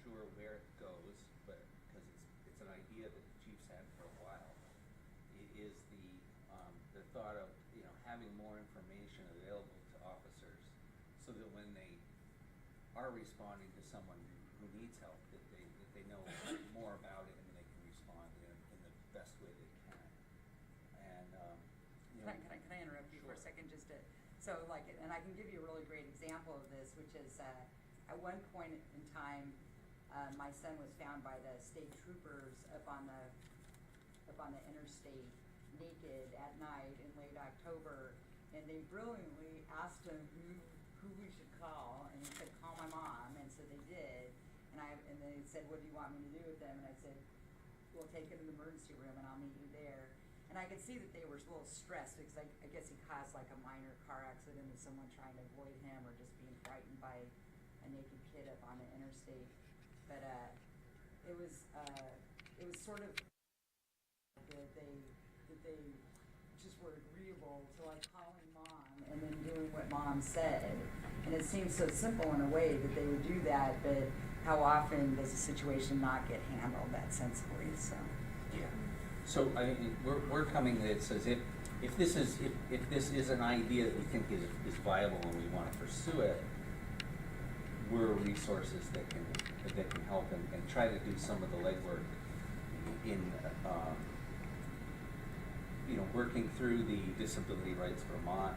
sure where it goes, but because it's an idea that the chief's had for a while, is the thought of, having more information available to officers so that when they are responding to someone who needs help, that they know more about it and they can respond in the best way they can. And Can I interrupt you Sure. for a second, and I can give you a really great example of this, which is at one point in time, my son was found by the state troopers up on the interstate naked at night in late October, and they brilliantly asked him who we should call, and he said, call my mom, and so they did, and they said, what do you want me to do with them? And I said, we'll take him to the emergency room and I'll meet you there. And I could see that they were a little stressed because I guess he caused like a minor car accident with someone trying to avoid him or just being frightened by a naked kid up on the interstate. But it was sort of that they just were agreeable to like calling mom and then doing what mom said. And it seems so simple in a way that they would do that, but how often does a situation not get handled that sensibly? So. Yeah. So I mean, we're coming that says if this is an idea that we think is viable and we want to pursue it, we're resources that can help and try to do some of the legwork in working through the Disability Rights Vermont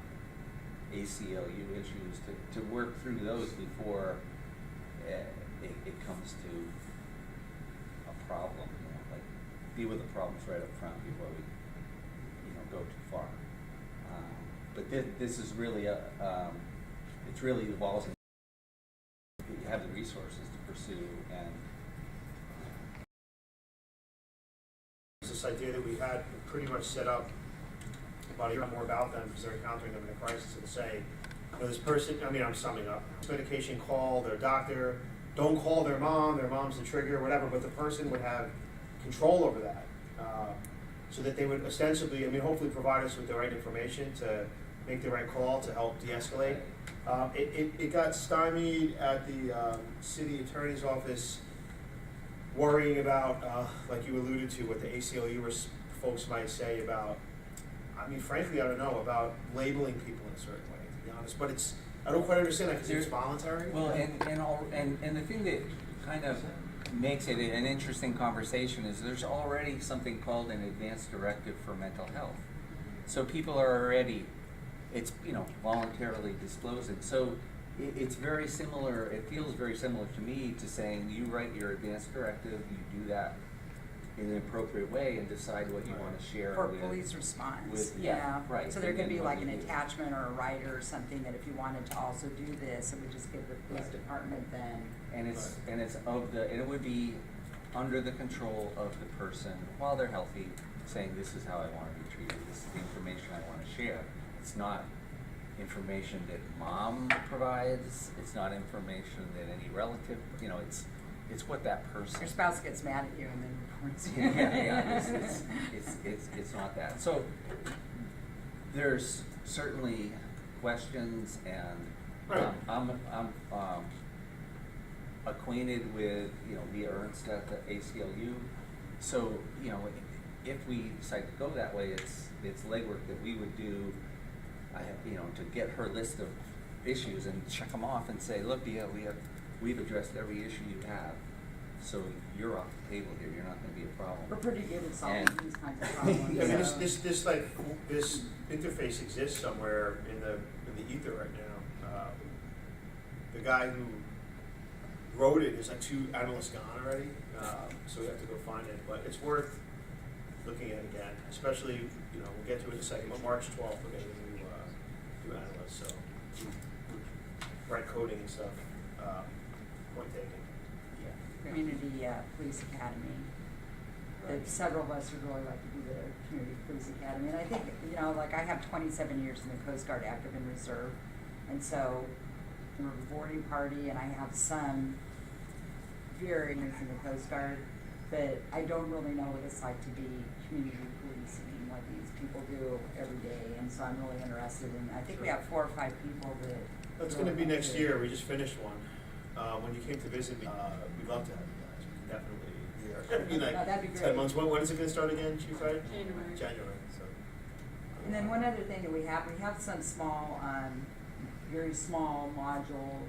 ACLU issues to work through those before it comes to a problem. Like deal with the problems right up front before we go too far. But this is really it's really the balls in. You have the resources to pursue and. This idea that we had pretty much set up about a year more about them because they're encountering them in a crisis and say, this person, I'm summing up, medication, call their doctor, don't call their mom's the trigger, whatever, but the person would have control over that. So that they would ostensibly, hopefully provide us with the right information to make the right call to help de-escalate. It got stymied at the city attorney's office, worrying about, like you alluded to, what the ACLU folks might say about, frankly, I don't know, about labeling people in a certain way, to be honest. But I don't quite understand that because it's voluntary. Well, and the thing that kind of makes it an interesting conversation is there's already something called an advance directive for mental health. So people are already, it's voluntarily disclosing. So it's very similar, it feels very similar to me to saying you write your advance directive, you do that in an appropriate way and decide what you want to share for police response. Right. So there could be like an attachment or a rider or something that if you wanted to also do this, it would just give the police department then. And it would be under the control of the person while they're healthy, saying this is how I want to be treated, this is the information I want to share. It's not information that mom provides, it's not information that any relative, it's what that person. Your spouse gets mad at you and then reports you. It's not that. So there's certainly questions, and I'm acquainted with Leah Ernst at the ACLU. So if we decide to go that way, it's legwork that we would do. To get her list of issues and check them off and say, look, we've addressed every issue you have, so you're off the table here. You're not going to be a problem. We're pretty good at solving these kinds of problems. This interface exists somewhere in the ether right now. The guy who wrote it is like 2 analysts gone already, so we have to go find it. But it's worth looking at again, especially we'll get to it in a second. But March 12th, we're getting a new analyst, so write coding and stuff. Point taken. Community Police Academy. Right. Several of us would really like to do the Community Police Academy, and I think I have 27 years in the Coast Guard active and reserve, and so I'm a rewarding party, and I have some very years in the Coast Guard, but I don't really know what it's like to be community policing, what these people do every day, and so I'm really interested in. I think we have 4 or 5 people that. That's going to be next year. We just finished one. when you came to visit me, we'd love to have you guys. We can definitely, you know, No, that'd be 10 great. months. When is it gonna start again, Chief, right? January. So. And then one other thing that we have some small, very small module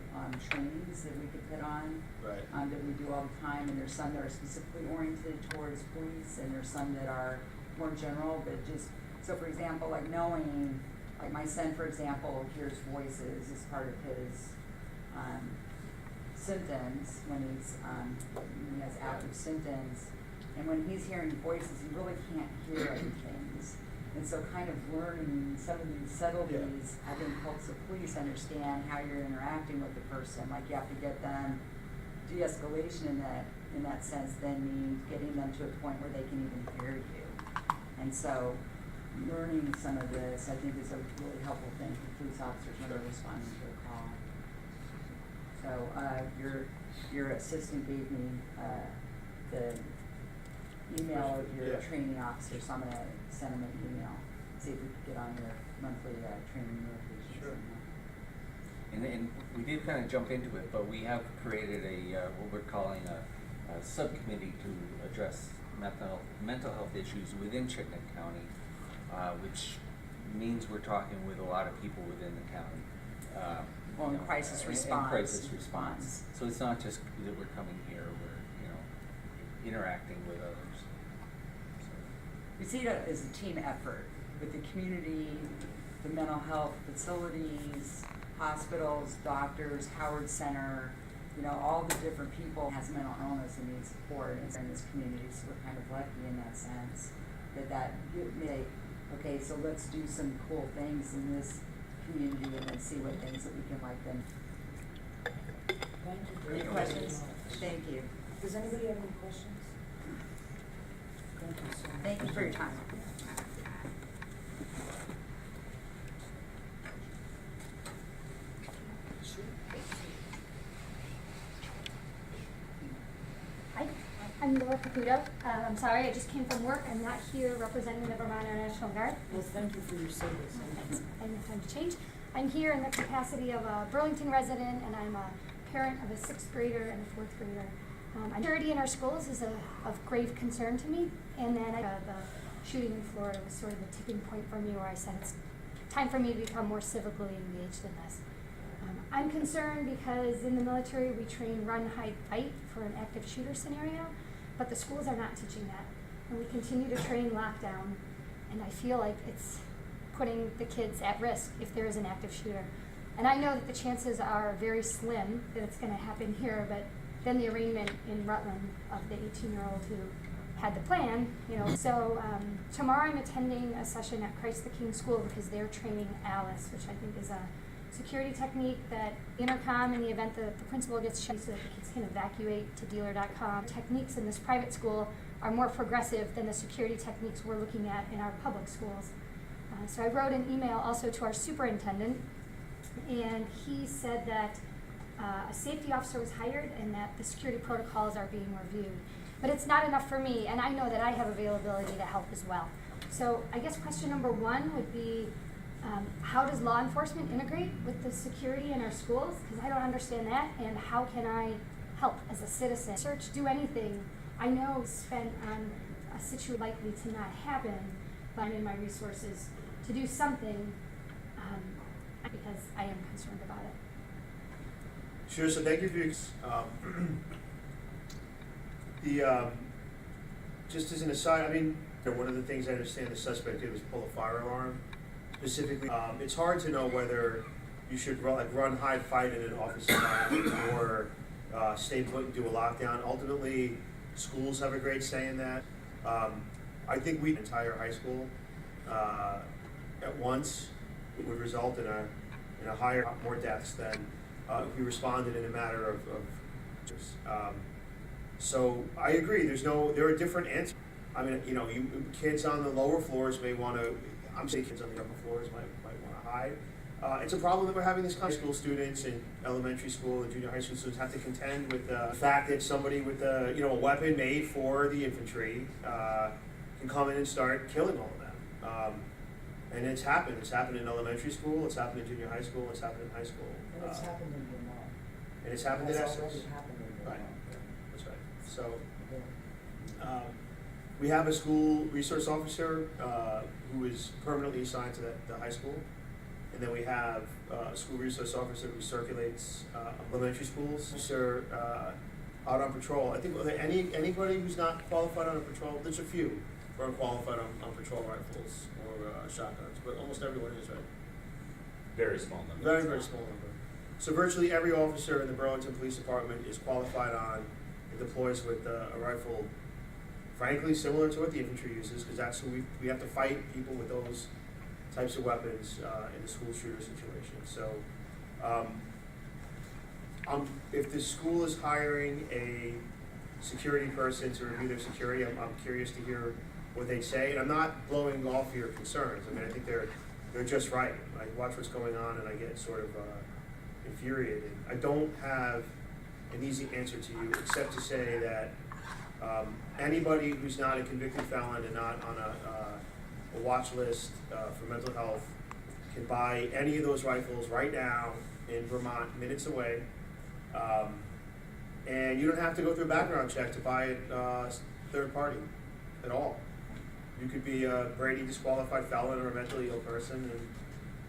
trainings that we could put on. Right. That we do all the time, and there's some that are specifically oriented towards police, and there's some that are more general, but just, so for example, like knowing, like my son, for example, hears voices as part of his symptoms when he has active symptoms, and when he's hearing voices, he really can't hear other things. And so kind of learning some of these subtleties, I think, helps the police understand how you're interacting with the person. Like you have to get them, de-escalation in that sense then means getting them to a point where they can even hear you. And so learning some of this, I think, is a really helpful thing for police officers when they're responding to a call. So your assistant gave me the email of your training officer, so I'm gonna send him an email, see if we can get on your monthly training notifications. Sure. And we did kind of jump into it, but we have created what we're calling a subcommittee to address mental health issues within Chittenden County, which means we're talking with a lot of people within the county. Well, in crisis response. And crisis response. So it's not just that we're coming here, we're, interacting with others. So. We see it as a team effort with the community, the mental health facilities, hospitals, doctors, Howard Center, all the different people has mental illness and need support in this community. So we're kind of lucky in that sense that okay, so let's do some cool things in this community and then see what things that we can like them. Thank you. Any questions? Thank you. Does anybody have any questions? Thank you so much. Thank you for your time. Hi, I'm Laura Caputo. I'm sorry, I just came from work. I'm not here representing the Vermont Air National Guard. Well, thank you for your service. I have time to change. I'm here in the capacity of a Burlington resident, and I'm a parent of a 6th grader and a 4th grader. Security in our schools is of grave concern to me, and then the shooting in Florida was sort of the tipping point for me where I said it's time for me to become more civically engaged in this. I'm concerned because in the military we train run, hide, fight for an active shooter scenario, but the schools are not teaching that. And we continue to train lockdown, and I feel like it's putting the kids at risk if there is an active shooter. And I know that the chances are very slim that it's going to happen here, but then the arraignment in Rutland of the 18-year-old who had the plan, So tomorrow I'm attending a session at Christ the King School because they're training Alice, which I think is a security technique that intercom in the event that the principal gets shot so that the kids can evacuate to dealer.com. Techniques in this private school are more progressive than the security techniques we're looking at in our public schools. So I wrote an email also to our superintendent, and he said that a safety officer was hired and that the security protocols are being reviewed. But it's not enough for me, and I know that I have availability to help as well. So I guess question number one would be, how does law enforcement integrate with the security in our schools? Because I don't understand that, and how can I help as a citizen? Search, do anything. I know spent on a situation likely to not happen, but I'm in my resources to do something because I am concerned about it. Sure, so thank you for your, just as an aside, one of the things I understand the suspect did was pull a fire alarm. Specifically, it's hard to know whether you should run, hide, fight in an office environment or stay put and do a lockdown. Ultimately, schools have a great say in that. I think the entire high school at once would result in a higher, more deaths than if we responded in a matter of so I agree. There are different answers. Kids on the lower floors may want to. I'm saying kids on the upper floors might want to hide. It's a problem that we're having this high school students and elementary school and junior high school students have to contend with the fact that somebody with a weapon made for the infantry can come in and start killing all of them. And it's happened. It's happened in elementary school. It's happened in junior high school. It's happened in high school. And it's happened in Vermont. And it's happened in That's Essex. already happened in Right. Vermont. That's right. So, Yeah. we have a school resource officer, who is permanently assigned to the high school. And then we have a school resource officer who circulates, elementary schools. Officer, out on patrol. I think, are there anybody who's not qualified on a patrol? There's a few who are qualified on patrol rifles or, shotguns, but almost everyone is, right? Very small number. Very, very small number. So virtually every officer in the Burlington Police Department is qualified on and deploys with a rifle, frankly, similar to what the infantry uses, because that's who we have to fight people with those types of weapons in the school shooter situation. So, if the school is hiring a security person to review their security, I'm curious to hear what they say. And I'm not blowing off your concerns. I mean, I think they're just right. I watch what's going on and I get sort of infuriated. I don't have an easy answer to you except to say that anybody who's not a convicted felon and not on a watch list for mental health can buy any of those rifles right now in Vermont, minutes away. And you don't have to go through a background check to buy it third party at all. You could be a Brady disqualified felon or a mentally ill person, and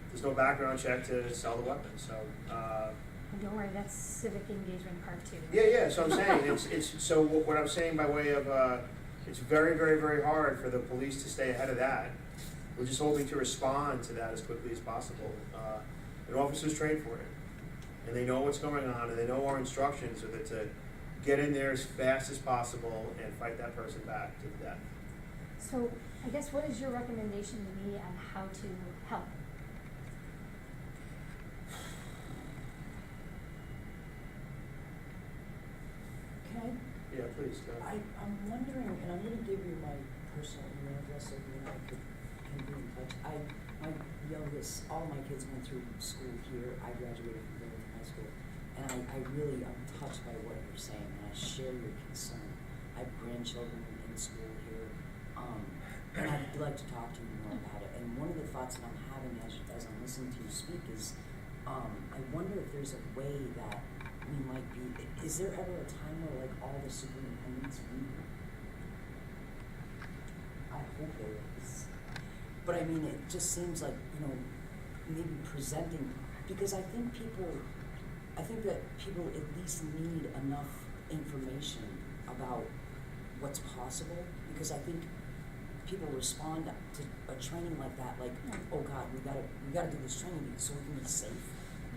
there's no background check to sell the weapon. So. And don't worry, that's civic engagement part two. Yeah. So I'm saying it's so what I'm saying by way of it's very, very, very hard for the police to stay ahead of that. We're just hoping to respond to that as quickly as possible. And officers train for it, and they know what's going on, and they know our instructions are that to get in there as fast as possible and fight that person back to the death. So I guess what is your recommendation to me on how to help? Can I, Yeah, please. Go ahead. I'm wondering, and I'm gonna give you my personal email address so you and I can be in touch. My youngest, all my kids went through school here. I graduated from Burlington High School. And I'm touched by what you're saying, and I share your concern. I have grandchildren in school here, and I'd like to talk to you more about it. And one of the thoughts that I'm having as I'm listening to you speak is, I wonder if there's a way that we might be, is there ever a time where like all the superintendents meet? I hope there is. But I mean, it just seems like, maybe presenting, because I think that people at least need enough information about what's possible, because I think people respond to a training like that, like, oh God, we gotta do this training so we can be safe.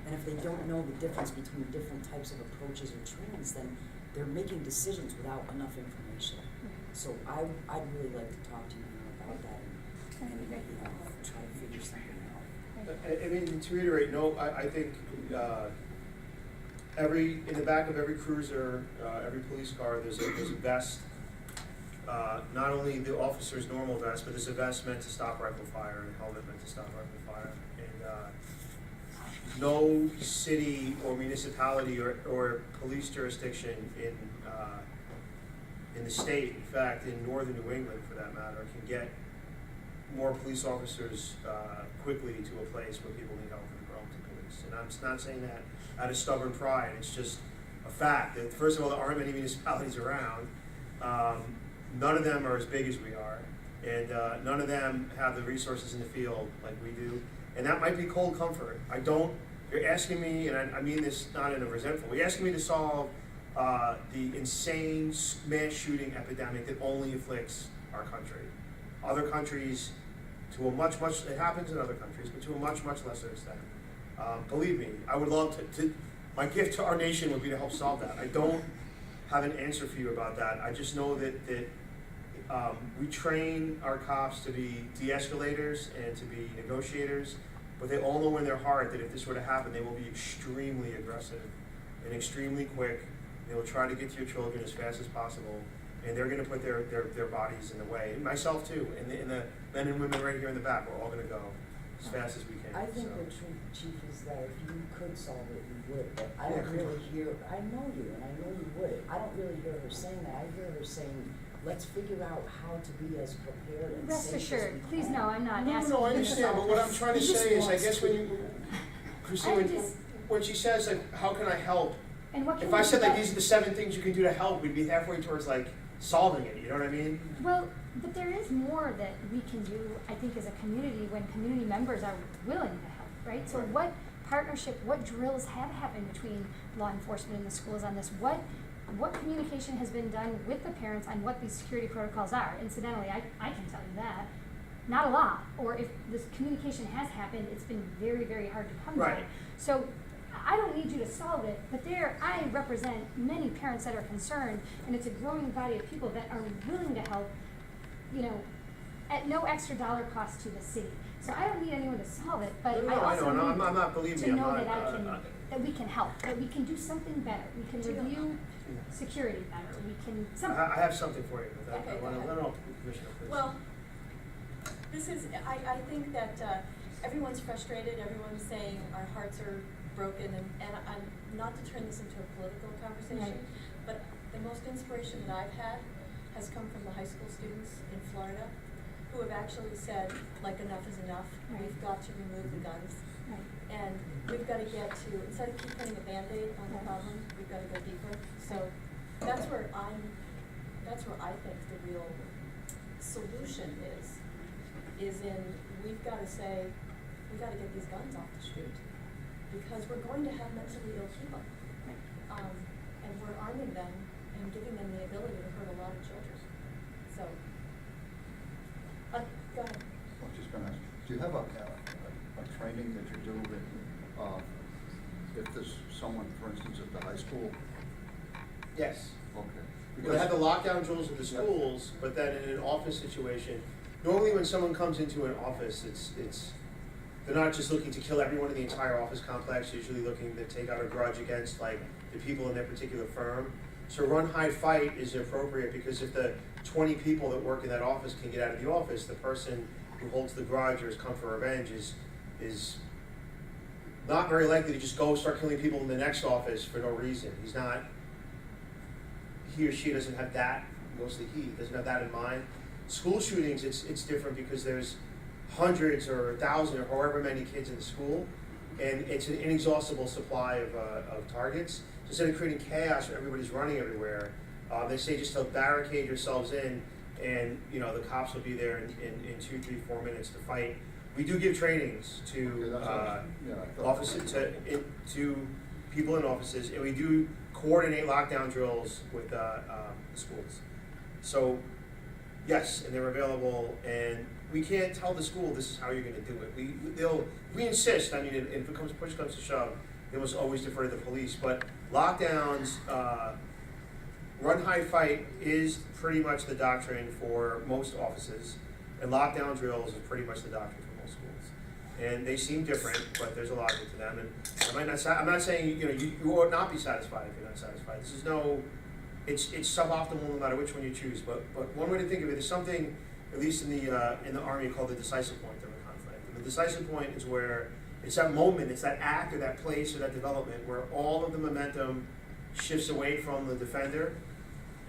And if they don't know the difference between different types of approaches or trainings, then they're making decisions without enough information. So I'd really like to talk to you more about that and try to figure something out. I mean, to reiterate, no, I think in the back of every cruiser, every police car, there's a vest. Not only the officer's normal vest, but there's a vest meant to stop rifle fire and a helmet meant to stop rifle fire. And no city or municipality or police jurisdiction in the state, in fact, in northern New England for that matter, can get more police officers quickly to a place where people need help from the Burlington Police. And I'm not saying that out of stubborn pride. It's just a fact that, first of all, there aren't many municipalities around. None of them are as big as we are, and none of them have the resources in the field like we do. And that might be cold comfort. You're asking me, and I mean this not in a resentful, you're asking me to solve the insane mass shooting epidemic that only afflicts our country. Other countries, to a much, it happens in other countries, but to a much, much lesser extent. Believe me, I would love to, my gift to our nation would be to help solve that. I don't have an answer for you about that. I just know that we train our cops to be de-escalators and to be negotiators, but they all know in their heart that if this were to happen, they will be extremely aggressive and extremely quick. They will try to get to your children as fast as possible, and they're going to put their bodies in the way, and myself too, and the men and women right here in the back. We're all going to go as fast as we can. I think so. the truth, Chief, is that if you could solve it, you would. But I Yeah, don't come really on. hear. I know you, and I know you would. I don't really hear her saying that. I hear her saying, "Let's figure out how to be as prepared and Rest safe as assured, we please can." know I'm not No, asking I you to understand, solve but what I'm this. trying to He just say is, I wants guess to. Christine, when she says, like, how can I help? And what can If we I do said like about- these are the 7 things you can do to help, we'd be halfway towards like solving it, you know what I mean? Well, but there is more that we can do, I think, as a community when community members are willing to help, right? So Right. what partnership, what drills have happened between law enforcement and the schools on this? What communication has been done with the parents on what these security protocols are? Incidentally, I can tell you that. Not a lot. Or if this communication has happened, it's been very, very hard to come by. Right. So I don't need you to solve it, but I represent many parents that are concerned, and it's a growing body of people that are willing to help, at no extra dollar cost to the city. So I don't need anyone to solve it, but No, I I also know, need I'm not, believe me, to I'm know not, that we can help, that we can do something better. We can review security better. We can I have something for you, but Okay, I go want ahead. to, no, Commissioner, please. Well, this is, I think that everyone's frustrated, everyone's saying our hearts are broken, and I'm not to turn this into a political conversation, Right. but the most inspiration that I've had has come from the high school students in Florida who have actually said, like, enough is enough. Right. We've got to remove the guns. Right. And we've got to get to, instead of keep putting a Band-Aid on the Right. problem, we've got to go deeper. So that's where I think the real solution is in, we've got to say, we've got to get these guns off the street because we're going to have mentally ill people. And we're arming them and giving them the ability to hurt a lot of children. So, go ahead. I was just gonna ask, do you have a training that you do that, if there's someone, for instance, at the high school? Yes. Okay. They have the lockdown drills at the schools, but then in an office situation, normally when someone comes into an office, they're not just looking to kill everyone in the entire office complex, usually looking to take out a grudge against like the people in their particular firm. So run, hide, fight is appropriate because if the 20 people that work in that office can get out of the office, the person who holds the grudge or has come for revenge is not very likely to just go start killing people in the next office for no reason. He or she doesn't have that, mostly he, doesn't have that in mind. School shootings, it's different because there's hundreds or 1,000 or however many kids in the school, and it's an inexhaustible supply of targets. So instead of creating chaos where everybody's running everywhere, they say just to barricade yourselves in, and the cops will be there in 2, 3, 4 minutes to fight. We do give trainings to offices, to people in offices, and we do coordinate lockdown drills with the schools. So, yes, and they're available, and we can't tell the school this is how you're going to do it. We insist. I mean, if it push comes to shove, they must always defer to the police. But lockdowns, run, hide, fight is pretty much the doctrine for most offices, and lockdown drills is pretty much the doctrine for most schools. And they seem different, but there's a logic to them. And I'm not saying you ought not be satisfied if you're not satisfied. It's suboptimal no matter which one you choose. But one way to think of it is something, at least in the Army, called the decisive point of a conflict. And the decisive point is where it's that moment, it's that act or that place or that development where all of the momentum shifts away from the defender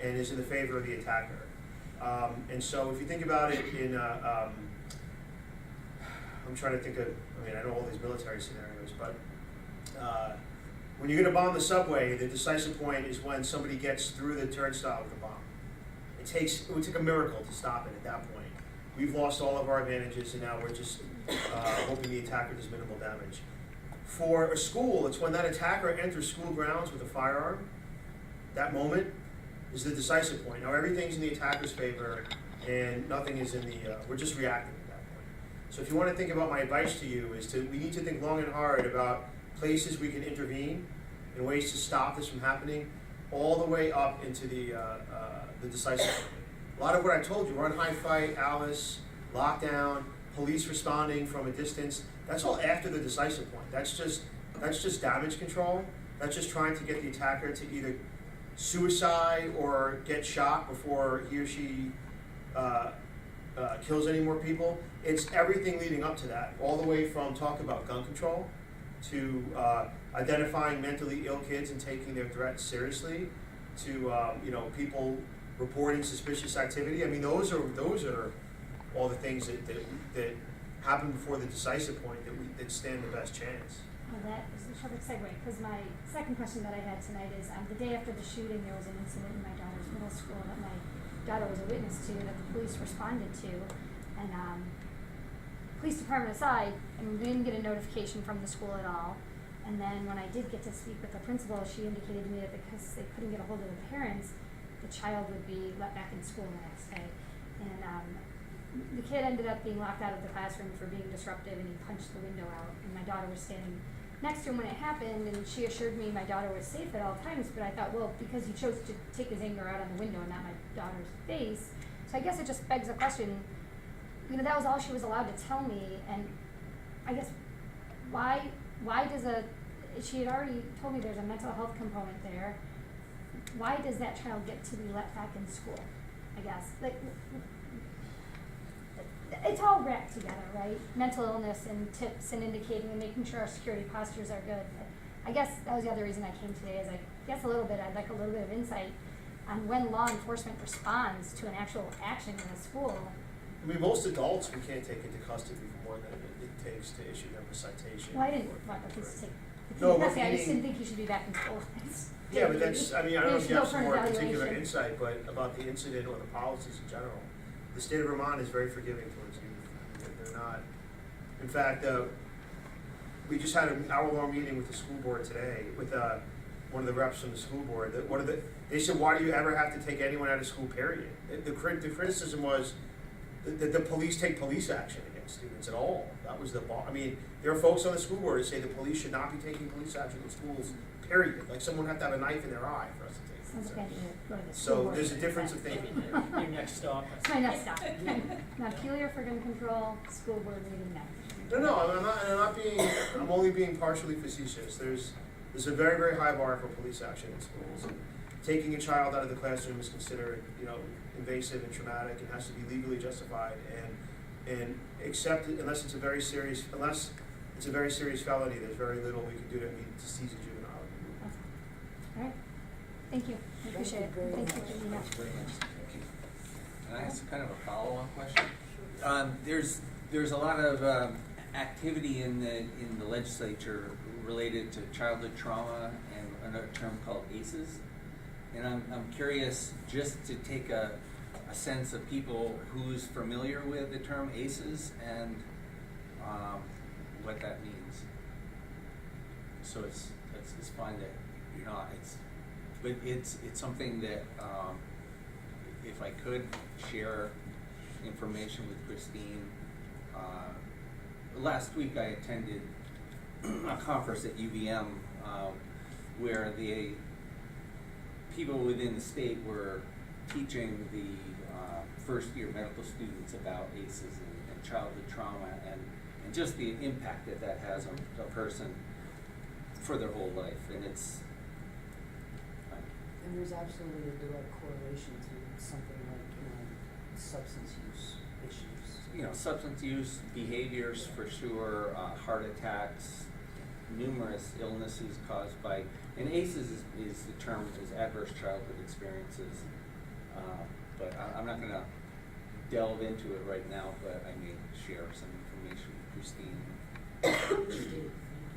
and is in the favor of the attacker. And so if you think about it in, I'm trying to think of, I know all these military scenarios, but when you're going to bomb the subway, the decisive point is when somebody gets through the turnstile with a bomb. It would take a miracle to stop it at that point. We've lost all of our advantages, and now we're just hoping the attacker does minimal damage. For a school, it's when that attacker enters school grounds with a firearm. That moment is the decisive point. Now everything's in the attacker's favor, and nothing is in the. We're just reacting at that point. So if you want to think about my advice to you, we need to think long and hard about places we can intervene and ways to stop this from happening, all the way up into the decisive point. A lot of what I told you, run, hide, fight, Alice, lockdown, police responding from a distance, that's all after the decisive point. That's just damage control. That's just trying to get the attacker to either suicide or get shot before he or she kills any more people. It's everything leading up to that, all the way from talk about gun control to identifying mentally ill kids and taking their threats seriously, to people reporting suspicious activity. Those are all the things that happen before the decisive point that stand the best chance. Well, that is a perfect segue, because my second question that I had tonight is, the day after the shooting, there was an incident in my daughter's middle school that my daughter was a witness to, that the police responded to, and, police department aside, and we didn't get a notification from the school at all. And then when I did get to speak with the principal, she indicated to me that because they couldn't get a hold of the parents, the child would be let back in school the next day. And, the kid ended up being locked out of the classroom for being disruptive, and he punched the window out, and my daughter was standing next to him when it happened, and she assured me my daughter was safe at all times, but I thought, well, because he chose to take his anger out on the window and not my daughter's face. So I guess it just begs the question, you know, that was all she was allowed to tell me, and I guess why does she had already told me there's a mental health component there. Why does that child get to be let back in school, I guess? Like, it's all wrapped together, right? Mental illness and tips and indicating and making sure our security postures are good. I guess that was the other reason I came today, is I'd like a little bit of insight on when law enforcement responds to an actual action in a school. I mean, most adults we can't take into custody for more than it takes to issue them a citation. Well, I didn't want the kids to take No, the but custody. I just meaning- didn't think you should be back in school. Yeah, but that's, I mean, I don't know if you have some more particular evaluation. insight, but about the incident or the policies in general. The state of Vermont is very forgiving towards youth. They're not, in fact, we just had an hour-long meeting with the school board today, with one of the reps from the school board. They said, why do you ever have to take anyone out of school, period? The criticism was that the police take police action against students at all. That was I mean, there are folks on the school board that say the police should not be taking police action in schools, period. Like someone have to have a knife in their eye for us to take Sounds police like I action. need to go to the school So board there's a and difference that. of thinking. Your next stop. It's my next stop. Montpelier for gun control, school board meeting next. No, I'm only being partially facetious. There's a very, very high bar for police action in schools. And taking a child out of the classroom is considered, invasive and traumatic, and has to be legally justified and accepted unless it's a very serious felony. There's very little we can do to seize a juvenile. All right. Thank you. I appreciate it. Thank you very Thank you much. for being here. Thanks very much. Thank you. Can I ask kind of a follow-on question? There's a lot of activity in the legislature related to childhood trauma and another term called ACEs, and I'm curious just to take a sense of people who's familiar with the term ACEs and what that means. So it's fine that you're not. But it's something that if I could share information with Christine. Last week I attended a conference at UVM where the people within the state were teaching the first year medical students about ACEs and childhood trauma and just the impact that has on a person for their whole life. And it's And there's absolutely a direct correlation to something like, substance use issues. Substance use, behaviors for sure, heart attacks, numerous illnesses caused by, and ACEs is the term, is adverse childhood experiences. But I'm not going to delve into it right now, but I may share some information with Christine.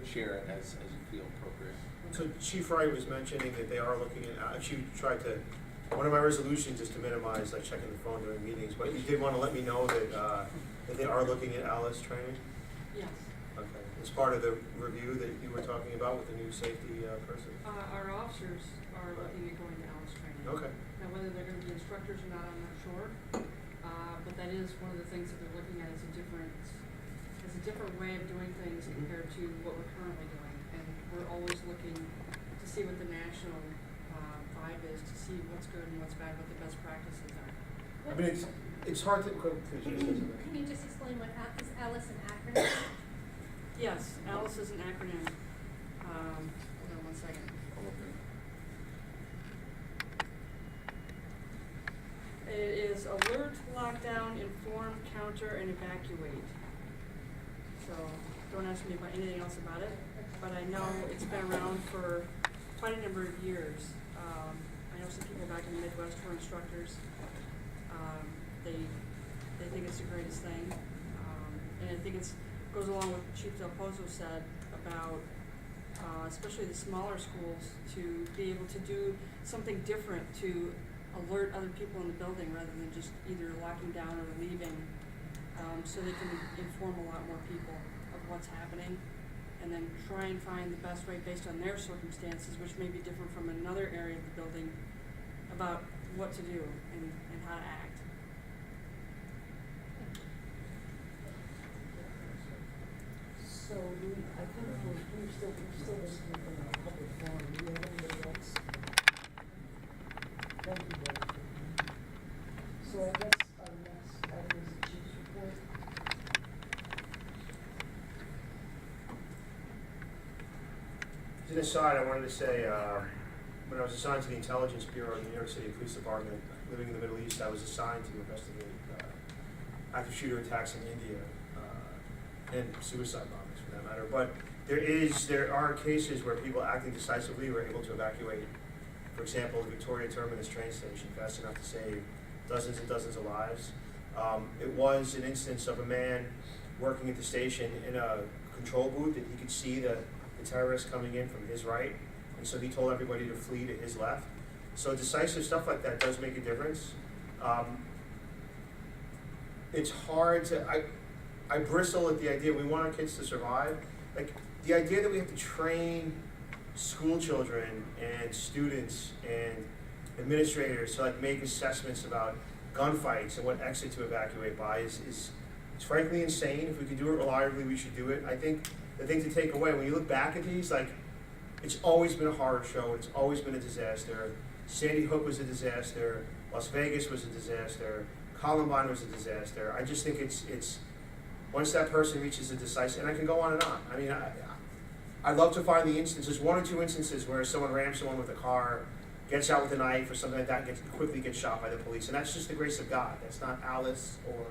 Share it as you feel appropriate. So Chief Wright was mentioning that they are looking at, one of my resolutions is to minimize checking the phone during meetings, but you did want to let me know that they are looking at ALICE training? Yes. Okay, as part of the review that you were talking about with the new safety person? Our officers are looking at going to ALICE training. Okay. Now, whether they're going to be instructors or not, I'm not sure. But that is one of the things that they're looking at as a different way of doing things compared to what we're currently doing. And we're always looking to see what the national vibe is, to see what's good and what's bad, what the best practices are. I mean, it's hard to. Can you just explain what is ALICE an acronym? Yes, ALICE is an acronym. Hold on one second. It is alert, lockdown, inform, counter, and evacuate. So don't ask me about anything else about it, but I know it's been around for quite a number of years. I know some people back in the Midwest who are instructors. They think it's the greatest thing, and I think it goes along with what Chief Del Pozo said about especially the smaller schools, to be able to do something different to alert other people in the building rather than just either locking down or leaving, so they can inform a lot more people of what's happening, and then try and find the best way based on their circumstances, which may be different from another area of the building, about what to do and how to act. So I think we're still listening from a public forum. Do you have anybody else? Thank you, Bob. So I guess our next item is the chief's report. As an aside, I wanted to say, when I was assigned to the Intelligence Bureau of the New York City Police Department, living in the Middle East, I was assigned to investigate active shooter attacks in India and suicide bombings, for that matter. But there are cases where people acting decisively were able to evacuate, for example, the Victoria Terminus train station fast enough to save dozens and dozens of lives. It was an instance of a man working at the station in a control booth that he could see the terrorists coming in from his right, and so he told everybody to flee to his left. So decisive stuff like that does make a difference. It's hard to, I bristle at the idea we want our kids to survive. Like the idea that we have to train school children and students and administrators to like make assessments about gunfights and what exit to evacuate by is frankly insane. If we could do it reliably, we should do it. I think the thing to take away when you look back at these, like it's always been a horror show. It's always been a disaster. Sandy Hook was a disaster. Las Vegas was a disaster. Columbine was a disaster. I just think it's once that person reaches a decisive, and I can go on and on. I mean, I'd love to find the instances, one or two instances where someone rams someone with a car, gets out with a knife or something like that, quickly gets shot by the police, and that's just the grace of God. That's not Alice or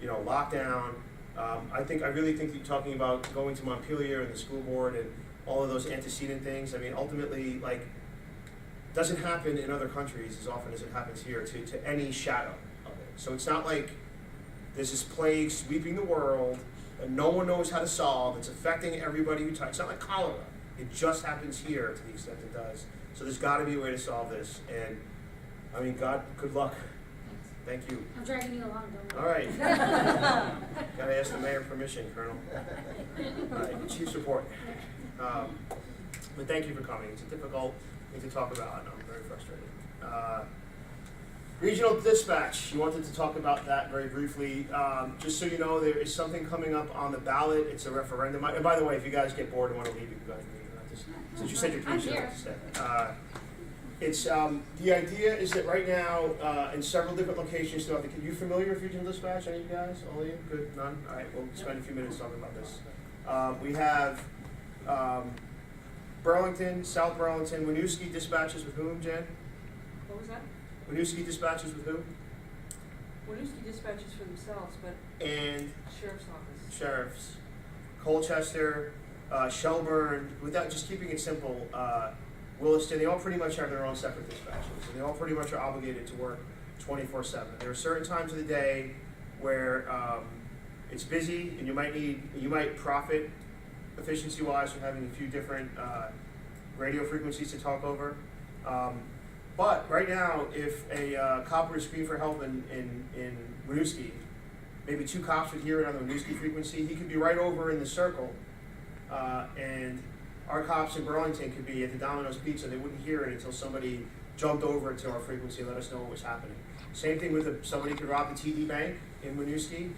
lockdown. I really think that you're talking about going to Montpelier and the school board and all of those antecedent things. I mean, ultimately, like, it doesn't happen in other countries as often as it happens here to any shadow of it. So it's not like there's this plague sweeping the world and no one knows how to solve. It's affecting everybody who touches. It's not like cholera. It just happens here to the extent it does. So there's got to be a way to solve this. And I mean, God, good luck. Thank you. I'm dragging you along, don't All worry. right. Gotta ask the mayor permission, Colonel. All right, chief's report. But thank you for coming. It's a difficult thing to talk about, and I'm very frustrated. Regional dispatch. You wanted to talk about that very briefly. Just so you know, there is something coming up on the ballot. It's a referendum. And by the way, if you guys get bored and want to leave, you can go ahead and leave. Since you said your piece, you don't have to stay. It's the idea is that right now in several different locations throughout the. Are you familiar with regional dispatch? Any of you guys? All of you? Good. None. All right. We'll spend a few minutes talking about this. We have Burlington, South Burlington, Winooski dispatches with whom, Jen? What was that? Winooski dispatches with who? Winooski dispatches for themselves, but And sheriff's office. sheriffs, Colchester, Shelburne. Without just keeping it simple. Williston, they all pretty much have their own separate dispatches, and they all pretty much are obligated to work 24/7. There are certain times of the day where it's busy, and you might profit efficiency-wise from having a few different radio frequencies to talk over. But right now, if a cop were to scream for help in Winooski, maybe two cops would hear it on the Winooski frequency. He could be right over in the circle, and our cops in Burlington could be at the Domino's Pizza. They wouldn't hear it until somebody jumped over to our frequency and let us know what was happening. Same thing with somebody could rob the TD Bank in Winooski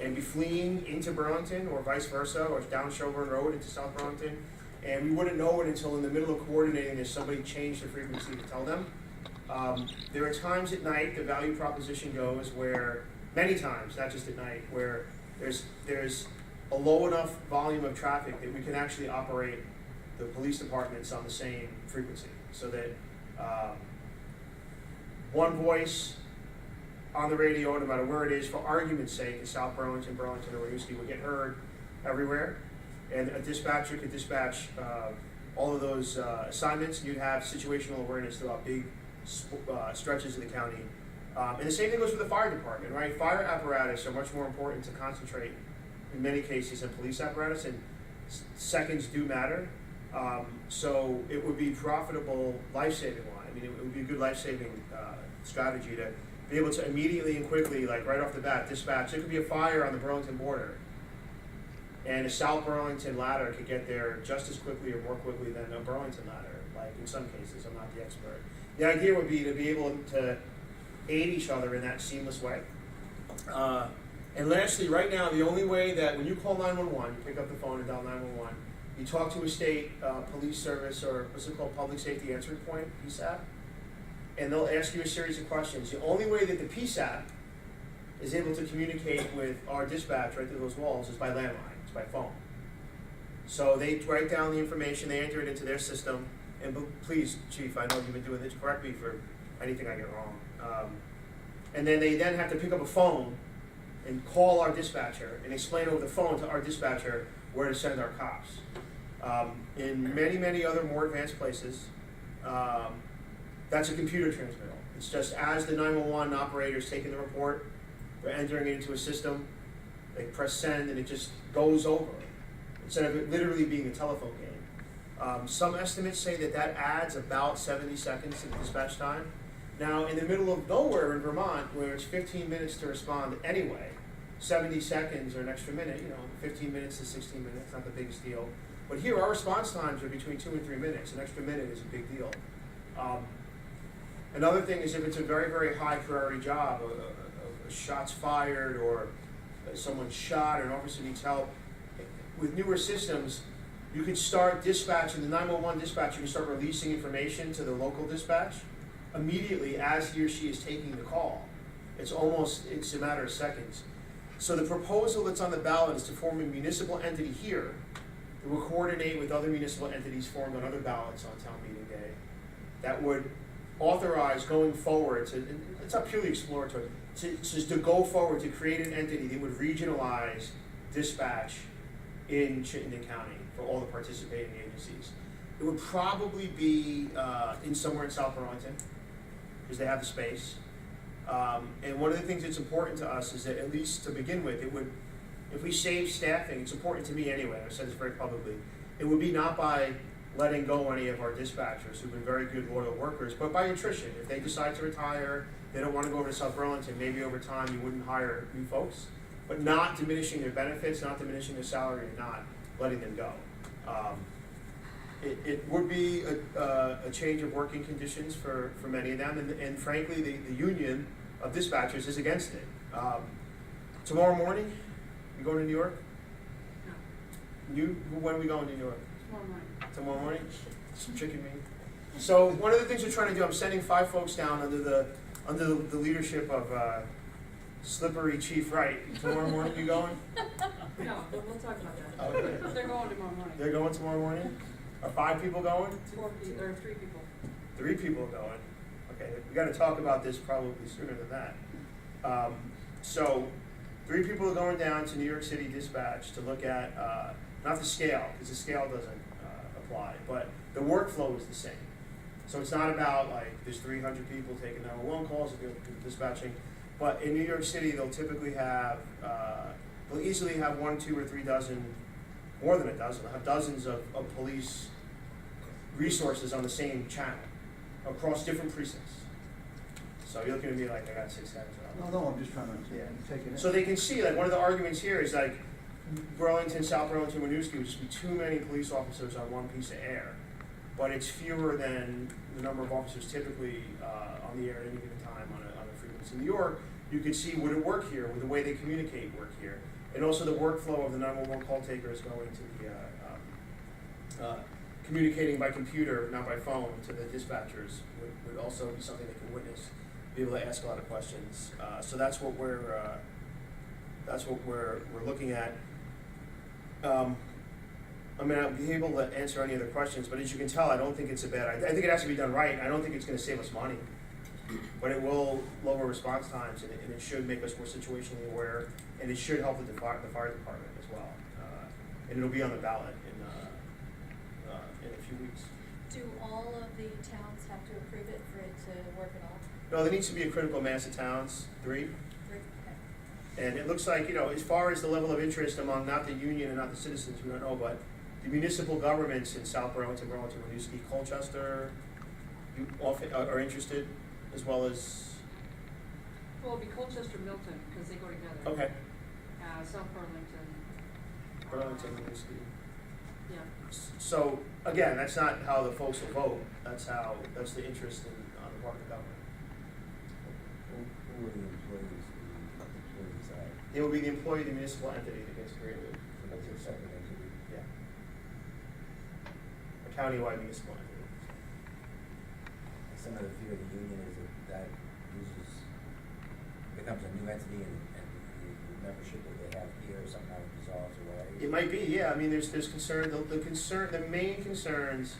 and be fleeing into Burlington or vice versa, or down Shelburne Road into South Burlington. And we wouldn't know it until in the middle of coordinating this, somebody changed the frequency to tell them. There are times at night, the value proposition goes where, many times, not just at night, where there's a low enough volume of traffic that we can actually operate the police departments on the same frequency, so that one voice on the radio, no matter where it is, for argument's sake, in South Burlington, Burlington, or Winooski, would get heard everywhere, and a dispatcher could dispatch all of those assignments, and you'd have situational awareness throughout big stretches of the county. And the same thing goes for the fire department, right? Fire apparatus are much more important to concentrate in many cases than police apparatus, and seconds do matter. So it would be profitable, life-saving one. I mean, it would be a good life-saving strategy to be able to immediately and quickly, like right off the bat, dispatch. There could be a fire on the Burlington border, and a South Burlington ladder could get there just as quickly or more quickly than a Burlington ladder, like in some cases. I'm not the expert. The idea would be to be able to aid each other in that seamless way. And lastly, right now, the only way that when you call 911, you pick up the phone and dial 911, you talk to a state police service, or what's it called, public safety answering point, PSAP, and they'll ask you a series of questions. The only way that the PSAP is able to communicate with our dispatch right through those walls is by landline, it's by phone. So they write down the information, they enter it into their system, and please, Chief, I know you've been doing this, correct me for anything I get wrong. And then they then have to pick up a phone and call our dispatcher and explain over the phone to our dispatcher where to send our cops. In many, many other more advanced places, that's a computer transmittal. It's just as the 911 operator's taking the report, they're entering it into a system, they press send, and it just goes over, instead of it literally being a telephone game. Some estimates say that that adds about 70 seconds to the dispatch time. Now, in the middle of nowhere in Vermont, where it's 15 minutes to respond anyway, 70 seconds or an extra minute, 15 minutes to 16 minutes, not the biggest deal. But here, our response times are between 2 and 3 minutes. An extra minute is a big deal. Another thing is if it's a very, very high priority job, a shots fired, or someone's shot, or an officer needs help, with newer systems, you could start dispatching, the 911 dispatcher can start releasing information to the local dispatch immediately as he or she is taking the call. It's a matter of seconds. So the proposal that's on the ballot is to form a municipal entity here that will coordinate with other municipal entities formed on other ballots on town meeting day that would authorize going forward it's not purely exploratory, to go forward to create an entity that would regionalize dispatch in Chittenden County for all the participating agencies. It would probably be somewhere in South Burlington, because they have the space. And one of the things that's important to us is that, at least to begin with, if we save staffing, it's important to me anyway, I've said this very publicly, it would be not by letting go any of our dispatchers who've been very good, loyal workers, but by attrition. If they decide to retire, they don't want to go over to South Burlington, maybe over time you wouldn't hire new folks, but not diminishing their benefits, not diminishing their salary, and not letting them go. It would be a change of working conditions for many of them, and frankly, the union of dispatchers is against it. Tomorrow morning, you going to New York? No. When are we going to New York? Tomorrow morning. Tomorrow morning? It's tricking me. So one of the things we're trying to do, I'm sending 5 folks down under the leadership of slippery Chief Wright. Tomorrow morning, you going? No, but we'll talk about that. Okay. They're going tomorrow morning. They're going tomorrow morning? Are 5 people going? 3 people. 3 people are going. Okay, we got to talk about this probably sooner than that. So 3 people are going down to New York City Dispatch to look at, not the scale, because the scale doesn't apply, but the workflow is the same. So it's not about like there's 300 people taking 911 calls and people dispatching, but in New York City they'll typically have, they'll easily have 1, 2, or 3 dozen, more than a dozen, they'll have dozens of police resources on the same channel across different precincts. So you're looking at me like I got 6 heads. No, I'm just trying to take it in. So they can see, like, one of the arguments here is like Burlington, South Burlington, Winooski would just be too many police officers on one piece of air. But it's fewer than the number of officers typically on the air at any given time on a frequency. In New York, you could see, would it work here? Would the way they communicate work here? And also the workflow of the 911 call takers going to the, communicating by computer, not by phone, to the dispatchers would also be something they can witness, be able to ask a lot of questions. So that's what we're looking at. I mean, I'll be able to answer any other questions, but as you can tell, I don't think it's a bad idea. I think it has to be done right. I don't think it's going to save us money, but it will lower response times, and it should make us more situationally aware, and it should help the fire department as well. And it'll be on the ballot in a few weeks. Do all of the towns have to approve it for it to work at all? No, there needs to be a critical mass of towns, 3. 3, okay. And it looks like, as far as the level of interest among not the union and not the citizens, we don't know, but the municipal governments in South Burlington, Winooski, Colchester, you often are interested, as well as, Well, it'd be Colchester, Milton, because they go together. okay, South Burlington. Burlington, Winooski. Yeah. So, again, that's not how the folks will vote, that's the interest on the part of the government. Who are the employees are? It will be the employee of the municipal entity that gets created. So that's a separate entity. Yeah. A countywide municipal entity. Some of the fear of the union is that becomes a new entity and the membership that they have here somehow dissolves away. It might be, yeah, I mean, there's concern, the main concerns,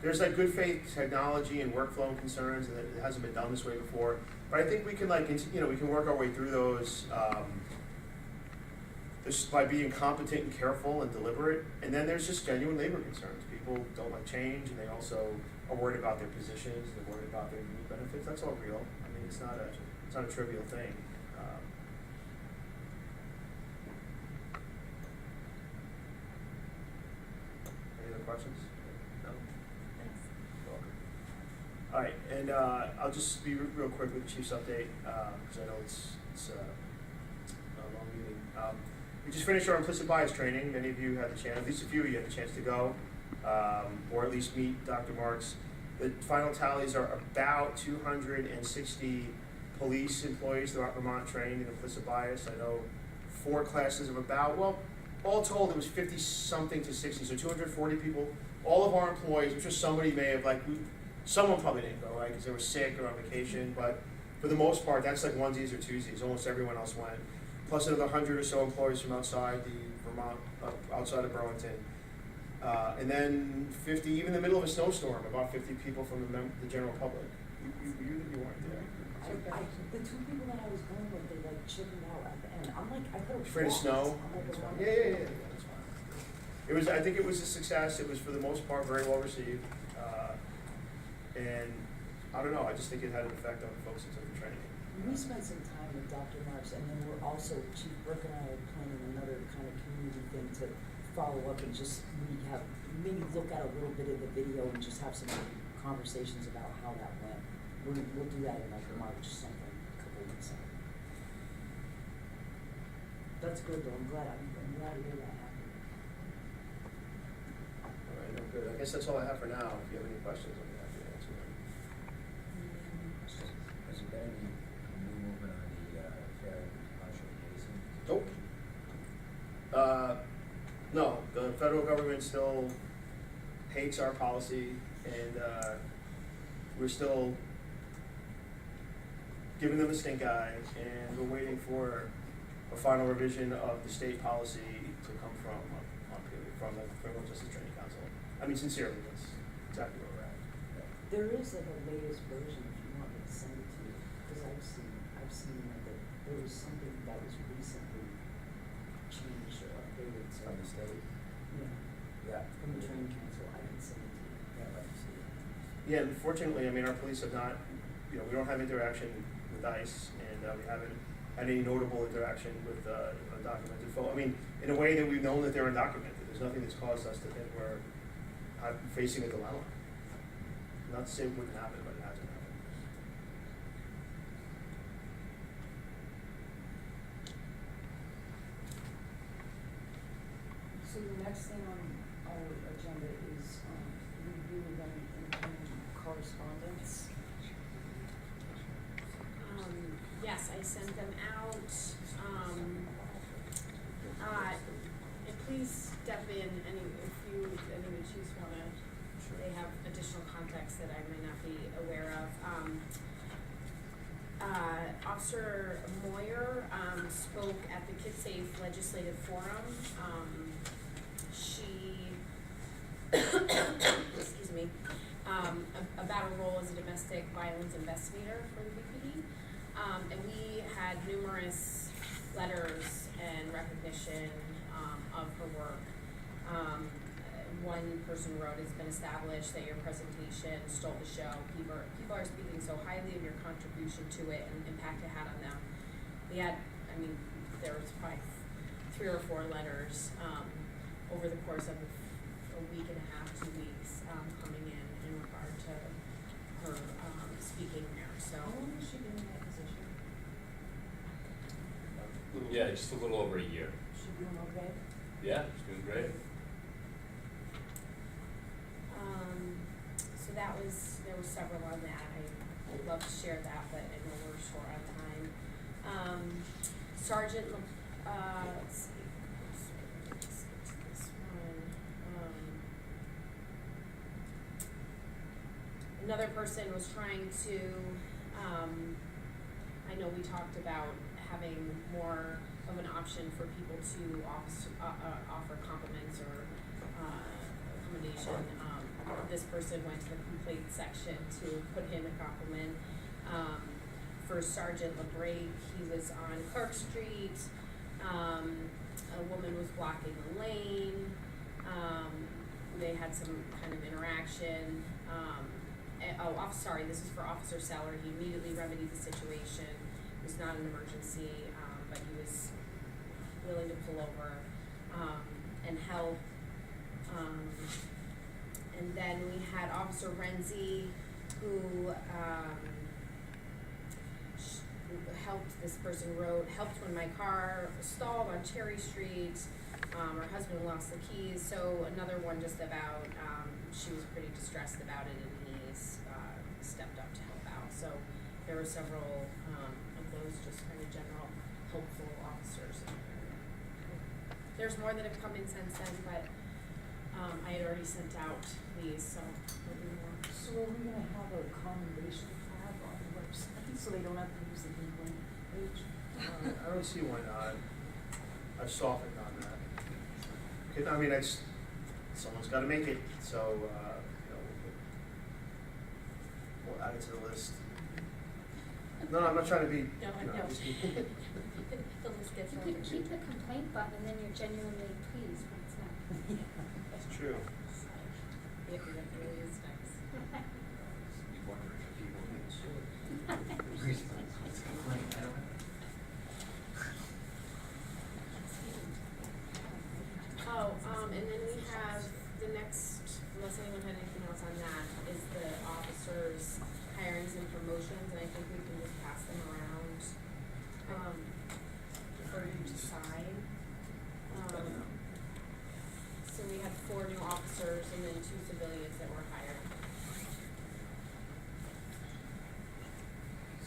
there's like good faith technology and workflow concerns, and it hasn't been done this way before. But I think we can we can work our way through those, just by being competent and careful and deliberate. And then there's just genuine labor concerns. People don't like change, and they also are worried about their positions, they're worried about their unique benefits. That's all real. I mean, it's not a trivial thing. Any other questions? No? Thanks. Welcome. All right, and I'll just be real quick with the chief's update, because I know it's a long meeting. We just finished our implicit bias training. Many of you had the chance, at least a few of you had the chance to go, or at least meet Dr. Marks. The final tallies are about 260 police employees throughout Vermont trained in implicit bias. I know 4 classes of about, well, all told it was 50 something to 60, so 240 people. All of our employees, I'm sure somebody may have someone probably didn't go, right, because they were sick or on vacation, but for the most part, that's like onesies or twosies. Almost everyone else went. Plus another 100 or so employees from outside the Vermont, outside of Burlington. And then 50, even in the middle of a snowstorm, about 50 people from the general public. You weren't there. The 2 people that I was going with, they like chickened out at the end. I'm like, I could have. Afraid of snow? That's fine. Yeah, that's fine. I think it was a success. It was for the most part very well received. And I don't know, I just think it had an effect on the folks that took the training. We spent some time with Dr. Marks, and then we're also, Chief Burke and I are planning another kind of community thing to follow up and just maybe look at a little bit of the video and just have some conversations about how that went. We'll do that in like March something, a couple weeks out. That's good though, I'm glad to hear that happened. All right, no, good. I guess that's all I have for now. If you have any questions, I'll be happy to answer them. Has there been any new movement on the fair and impartial policing? Nope. No, the federal government still hates our policy, and we're still giving them a stink eye, and we're waiting for a final revision of the state policy to come from the Criminal Justice Training Council. I mean, sincerely, that's exactly where we're at. There is like a latest version if you want me to send it to you, because I've seen that there was something that was recently changed or updated, so. From the state? Yeah, Yeah. from the training council, I can send it to you. Yeah, I'd like to see it. Yeah, unfortunately, I mean, our police have not, we don't have interaction with ICE, and we haven't had any notable interaction with undocumented folks. I mean, in a way that we've known that they're undocumented. There's nothing that's caused us to think we're facing a dilemma. Not to say it wouldn't happen, but it hasn't happened. So the next thing on our agenda is review of any incoming correspondence. Yes, I sent them out. And please step in if any of the chiefs wanna, they have additional context that I may not be aware of. Officer Moyer, spoke at the KidSafe Legislative Forum. She, excuse me, about her role as a domestic violence investigator for the BPD. And we had numerous letters and recognition of her work. One person wrote, "It's been established that your presentation stole the show. People are speaking so highly of your contribution to it and impact it had on them." We had, there was probably 3 or 4 letters over the course of a a week and a half, 2 weeks, coming in regard to her, speaking there, so. How long has she been in that position? Yeah, just a little over a year. Is she doing okay? Yeah, she's doing great. So that was, there were several on that, I would love to share that, but I know we're short on time. Sergeant, let's see, let's get to this one. Another person was trying to, I know we talked about having more of an option for people to offer compliments or accommodation. This person went to the complaint section to put him a compliment. For Sergeant LeBrake, he was on Clark Street. A woman was blocking the lane. They had some kind of interaction. Sorry, this is for Officer Seller. He immediately remedied the situation. It was not an emergency, but he was willing to pull over and help. And then we had Officer Renzi, who helped, this person wrote, helped when my car stalled on Cherry Street. Her husband lost the keys. So another one just about, she was pretty distressed about it, and he stepped up to help out. So there were several of those just kind of general hopeful officers. There's more that have come in since then, but I had already sent out these, so there'll be more. So are we gonna have a commendation tab on the website, so they don't have to use the complaint page? I don't see why not. I've softened on that. I mean, someone's gotta make it, so, we'll add it to the list. No, I'm not trying to be. No. just- The list gets longer. Keep the complaint button and then you're genuinely pleased when it's not. That's true. Yeah, that really is nice. You wonder if people get sued. It's a complaint, I don't know. And then we have the next, unless anyone had anything else on that, is the officers' hirings and promotions, and I think we can just pass them around, for you to sign. So we had 4 new officers and then 2 civilians that were hired.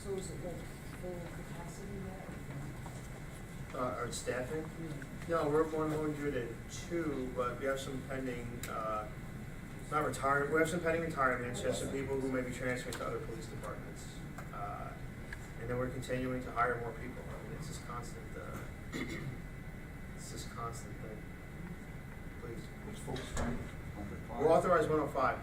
So is it like full capacity yet? Our staffing? No, we're at 102, but we have some pending, not retirement, we have some pending retirements, just some people who may be transferred to other police departments. And then we're continuing to hire more people. I mean, it's this constant thing. Please. Which folks, right? We're authorized 105 now.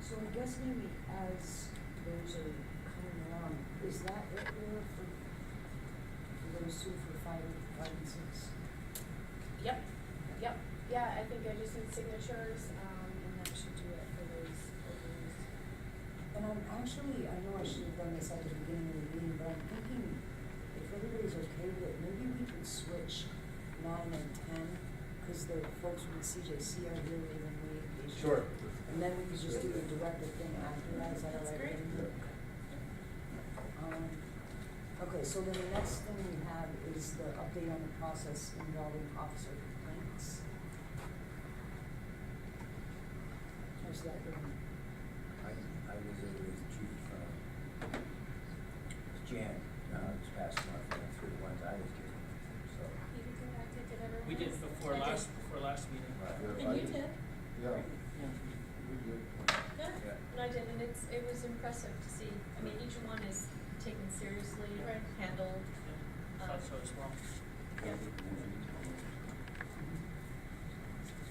So I guess maybe as those are coming along, is that it there for those 2 for 5 and 6? Yep. Yeah, I think I just need signatures, and that should do it for those. And I'm actually, I know I should have done this at the beginning of the meeting, but I'm thinking if everybody's okay with it, maybe we could switch 9 and 10, because the folks from the CJC are here within the vacation. Sure. And then we could just do the director thing after that, is that all right? That's great. Okay, so then the next thing we have is the update on the process involving officer complaints. How's that going? I was able to Chief Jan, this past month, went through the ones I was given, so. You did good, I did, did everyone We did else? before I last meeting. Right. And you did? Yeah, we did. Yeah, Yeah. and I did, and it was impressive to see, I mean, each one is taken seriously, Right. handled. Thought so as well. Yeah.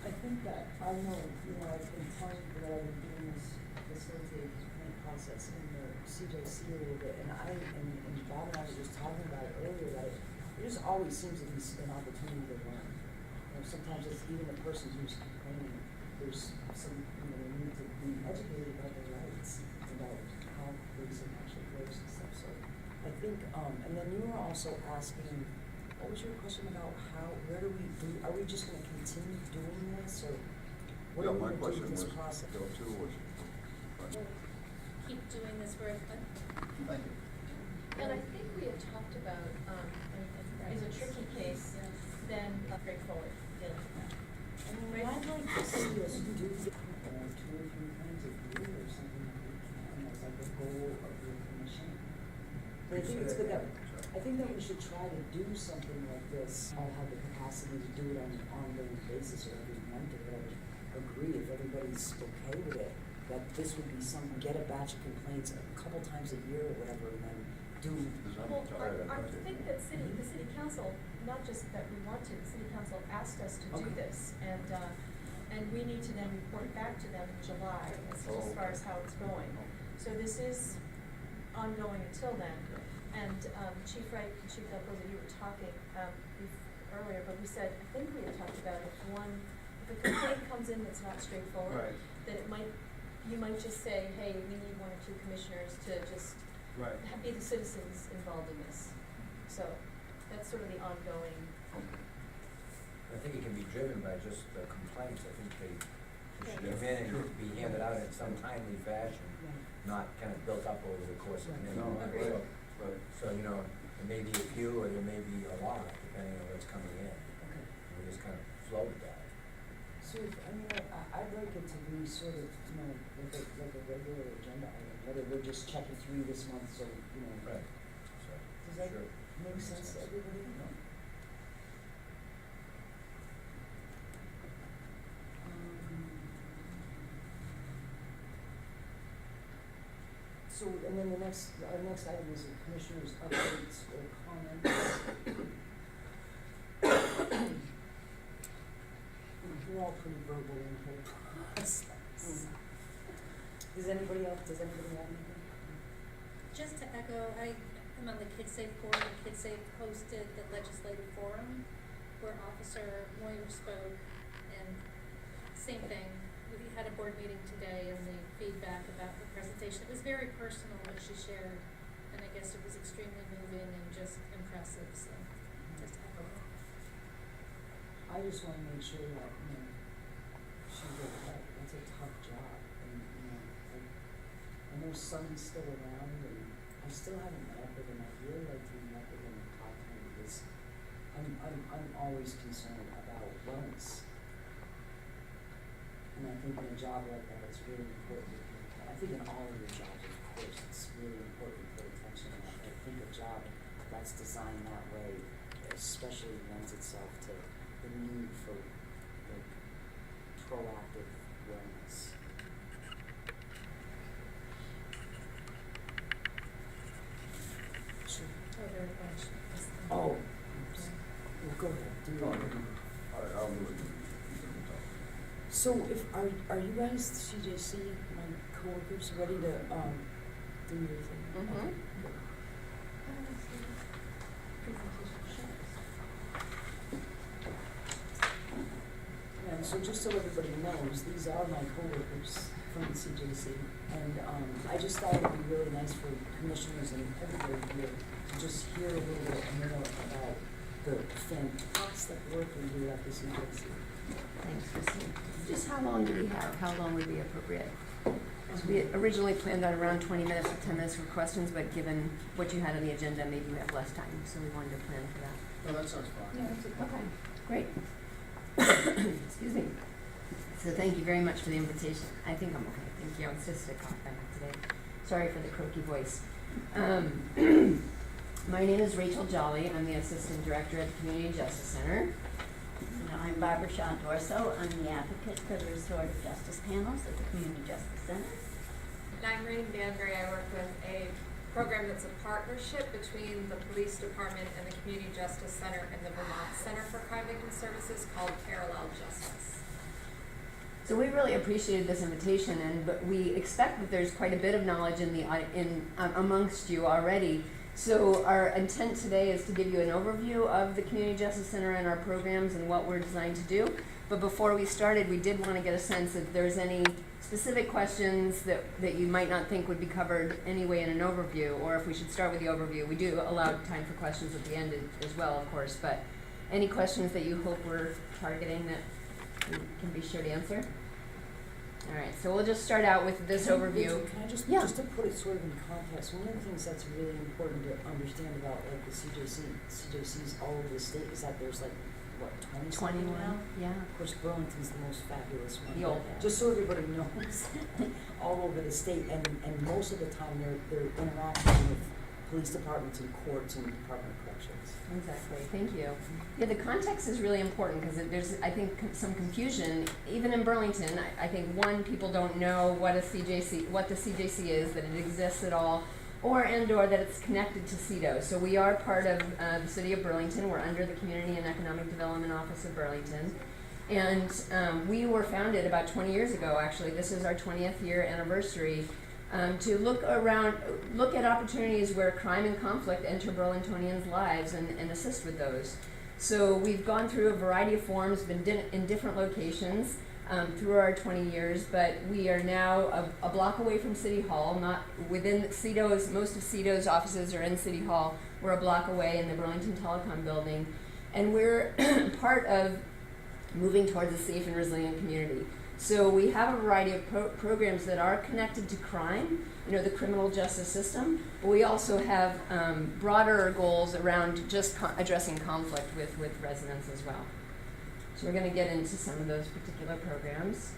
I think that, I know, I've been telling people that I've been doing this facilitated complaint process in the CJC a little bit, and Bob and I were just talking about it earlier, that it just always seems to be an opportunity to learn. Sometimes it's even the person who's complaining, there's some, they need to be educated about their rights, about how policing actually works and stuff, so I think, and then you were also asking what was your question about where are we just gonna continue doing this, or what Yeah, are we my gonna do question with was, this process? Bill, too, was, right. Keep doing this where it's good. Thank you. And I think we had talked about, is a tricky case, then straightforward dealing with that. I mean, I'd like to see us do 2 or 3 things a year or something like we can, as like a goal of the commission. But I think it's good that, I think that we should try to do something like this. I'll have the capacity to do it on an ongoing basis or every month or whatever. Agree if everybody's okay with it, that this would be get a batch of complaints a couple times a year or whatever, and then do. Well, I think that the city council, not just that we want to, the city council asked us to do Okay. this, and we need to then report back to them in July as far as how it's going. So this is ongoing until then. And Chief Wright and Chief Del Pozo, you were talking earlier, but we said, I think we had talked about if a complaint comes in that's not straightforward, that you might just say, hey, we need 1 or 2 commissioners to just be the citizens involved in this. So that's sort of the ongoing. I think it can be driven by just the complaints. I think they should come in and be handed out in some timely fashion, not kind of built up over the course of many months. Agreed. So, you know, there may be a few or there may be a lot, depending on what's coming in. Okay. We just kind of flow with that. So, I mean, I'd like it to be sort of, you know, like a regular agenda item, whether we're just checking through this month, so, you know. Right. So, Does that sure. make sense to everybody? No. So, and then our next item is the commissioners' updates or comments. We're all pretty verbal in here. Does anybody have anything? Just to echo, I am on the KidSafe board, and KidSafe hosted the legislative forum where Officer Moyer spoke, and same thing. We had a board meeting today, and the feedback about the presentation, it was very personal what she shared, and I guess it was extremely moving and just impressive, so just echo it. I just wanna make sure that, you know, she's right, that's a tough job, and, you know, I know Sonny's still around, and I still haven't met up with him, I really like to meet up with him and talk to him, because I'm always concerned about wellness. And I think in a job like that, it's really important, I think in all of your jobs, of course, it's really important to pay attention, and I think a job that's designed that way especially lends itself to the need for, like, proactive wellness. Sure. Oh, very much. Oh, oops. Well, go ahead, do No, it. I'll do it. So are you guys, CJC, my coworkers, ready to, do your thing? Mhm. And so just so everybody knows, these are my coworkers from the CJC, and I just thought it would be really nice for commissioners and everybody here to just hear a little bit more about the fantastic work we do at the CJC. Thanks, Christine. Just how long do we have? How long would be appropriate? So we had originally planned on around 20 minutes or 10 minutes for questions, but given what you had on the agenda, maybe we have less time, so we wanted to plan for that. No, that sounds fine. Okay, great. Excuse me. So thank you very much for the invitation. I think I'm okay. Thank you. It's just a cough I have today. Sorry for the croaky voice. My name is Rachel Jolly. I'm the Assistant Director at the Community Justice Center. I'm Barbara Shaw Dorso. I'm the advocate for the Restorative Justice panels at the Community Justice Center. And I'm Rain Danbury. I work with a program that's a partnership between the police department and the Community Justice Center and the Vermont Center for Crime Victim Services called Parallel Justice. So we really appreciated this invitation, but we expect that there's quite a bit of knowledge amongst you already. So our intent today is to give you an overview of the Community Justice Center and our programs and what we're designed to do. But before we started, we did want to get a sense if there's any specific questions that you might not think would be covered anyway in an overview, or if we should start with the overview. We do allow time for questions at the end as well, of course, but any questions that you hope we're targeting that you can be sure to answer? All right, so we'll just start out with this overview. Can I just, Yeah. just to put it sort of in context, one of the things that's really important to understand about like the CJCs all over the state is that there's like, what, 20 something 21, now? yeah. Of course, Burlington's the most fabulous one. The but old one. just so everybody knows, all over the state, and most of the time they're interacting with police departments and courts and Department of Corrections. Exactly, thank you. Yeah, the context is really important because there's, I think, some confusion, even in Burlington. I think, one, people don't know what the CJC is, that it exists at all, or that it's connected to CEDO. So we are part of the City of Burlington. We're under the Community and Economic Development Office of Burlington. And we were founded about 20 years ago, actually. This is our 20th year anniversary. To look at opportunities where crime and conflict enter Burlingtonians' lives and assist with those. So we've gone through a variety of forms, been in different locations through our 20 years, but we are now a block away from City Hall, not within CEDO's, most of CEDO's offices are in City Hall. We're a block away in the Burlington Telecom building, and we're part of moving towards a safe and resilient community. So we have a variety of programs that are connected to crime, the criminal justice system, but we also have broader goals around just addressing conflict with residents as well. So we're going to get into some of those particular programs.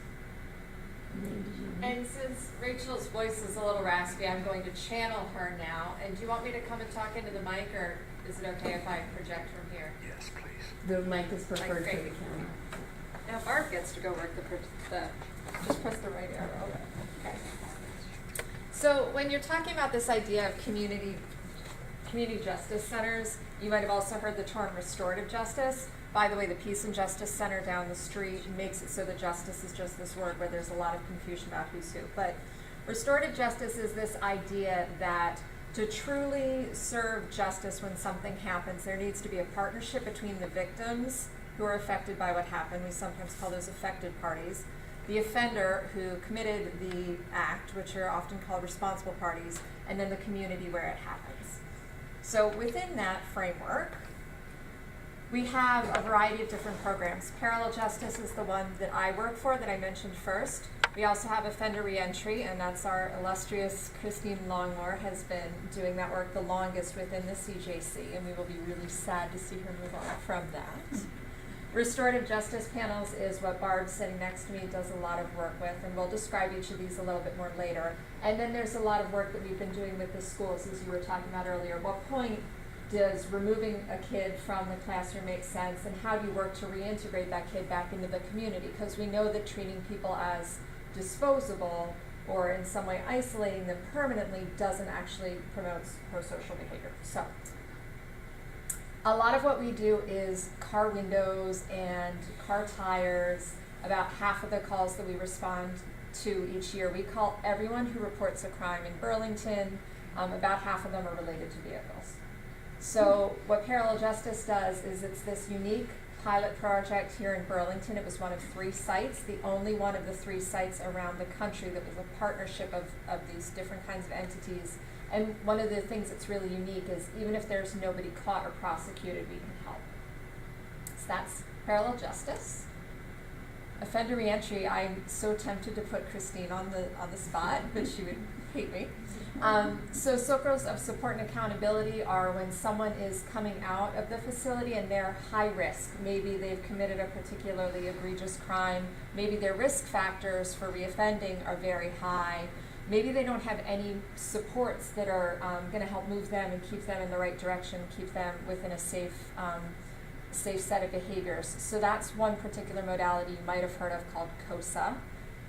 And since Rachel's voice is a little raspy, I'm going to channel her now. And do you want me to come and talk into the mic, or is it okay if I project from here? Yes, please. The mic is preferred for the camera. Now Barb gets to go work just press the right arrow. Okay. So when you're talking about this idea of community justice centers, you might have also heard the term restorative justice. By the way, the Peace and Justice Center down the street makes it so that justice is just this word where there's a lot of confusion about who's who. But restorative justice is this idea that to truly serve justice when something happens, there needs to be a partnership between the victims who are affected by what happened. We sometimes call those affected parties. The offender who committed the act, which are often called responsible parties, and then the community where it happens. So within that framework, we have a variety of different programs. Parallel Justice is the one that I work for that I mentioned first. We also have offender reentry, and that's our illustrious Christine Longmore has been doing that work the longest within the CJC, and we will be really sad to see her move on from that. Restorative Justice Panels is what Barb sitting next to me does a lot of work with, and we'll describe each of these a little bit more later. And then there's a lot of work that we've been doing with the schools, as you were talking about earlier. What point does removing a kid from the classroom make sense, and how do you work to reintegrate that kid back into the community? Because we know that treating people as disposable or in some way isolating them permanently doesn't actually promote prosocial behavior. So a lot of what we do is car windows and car tires. About half of the calls that we respond to each year, we call everyone who reports a crime in Burlington. About half of them are related to vehicles. So what Parallel Justice does is it's this unique pilot project here in Burlington. It was one of 3 sites, the only one of the 3 sites around the country that was a partnership of these different kinds of entities. And one of the things that's really unique is even if there's nobody caught or prosecuted, we can help. So that's Parallel Justice. Offender reentry, I'm so tempted to put Christine on the spot, but she would hate me. So circles of support and accountability are when someone is coming out of the facility and they're high risk. Maybe they've committed a particularly egregious crime. Maybe their risk factors for reoffending are very high. Maybe they don't have any supports that are going to help move them and keep them in the right direction, keep them within a safe set of behaviors. So that's one particular modality you might have heard of called COSA.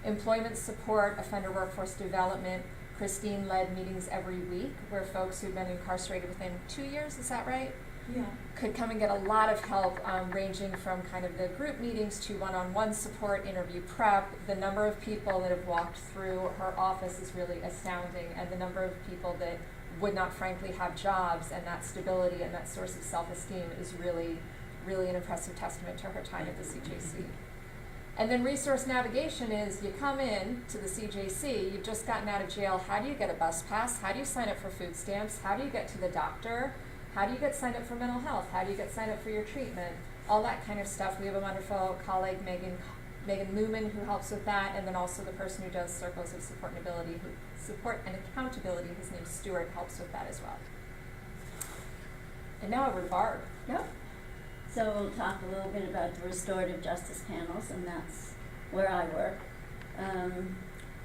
Employment support, offender workforce development. Christine led meetings every week where folks who've been incarcerated within 2 years, is that right? Yeah. Could come and get a lot of help, ranging from kind of the group meetings to one-on-one support, interview prep. The number of people that have walked through her office is really astounding, and the number of people that would not frankly have jobs, and that stability and that source of self-esteem is really, really an impressive testament to her time at the CJC. And then resource navigation is you come in to the CJC, you've just gotten out of jail, how do you get a bus pass? How do you sign up for food stamps? How do you get to the doctor? How do you get signed up for mental health? How do you get signed up for your treatment? All that kind of stuff. We have a wonderful colleague, Megan Lumen, who helps with that, and then also the person who does circles of support and accountability, his name's Stuart, helps with that as well. And now over to Barb. Yep. So we'll talk a little bit about the restorative justice panels, and that's where I work.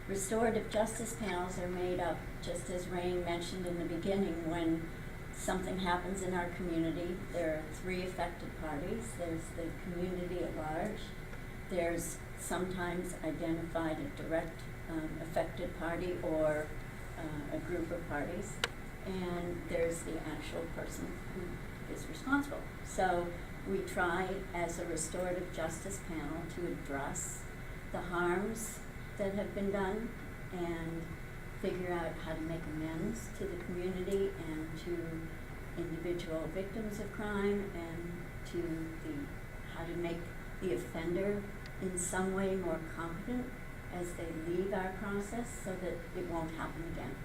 Restorative justice panels are made up, just as Rain mentioned in the beginning, when something happens in our community. There are 3 affected parties. There's the community at large. There's sometimes identified a direct affected party or a group of parties. And there's the actual person who is responsible. So we try as a restorative justice panel to address the harms that have been done and figure out how to make amends to the community and to individual victims of crime, and to how to make the offender in some way more competent as they leave our process so that it won't happen again.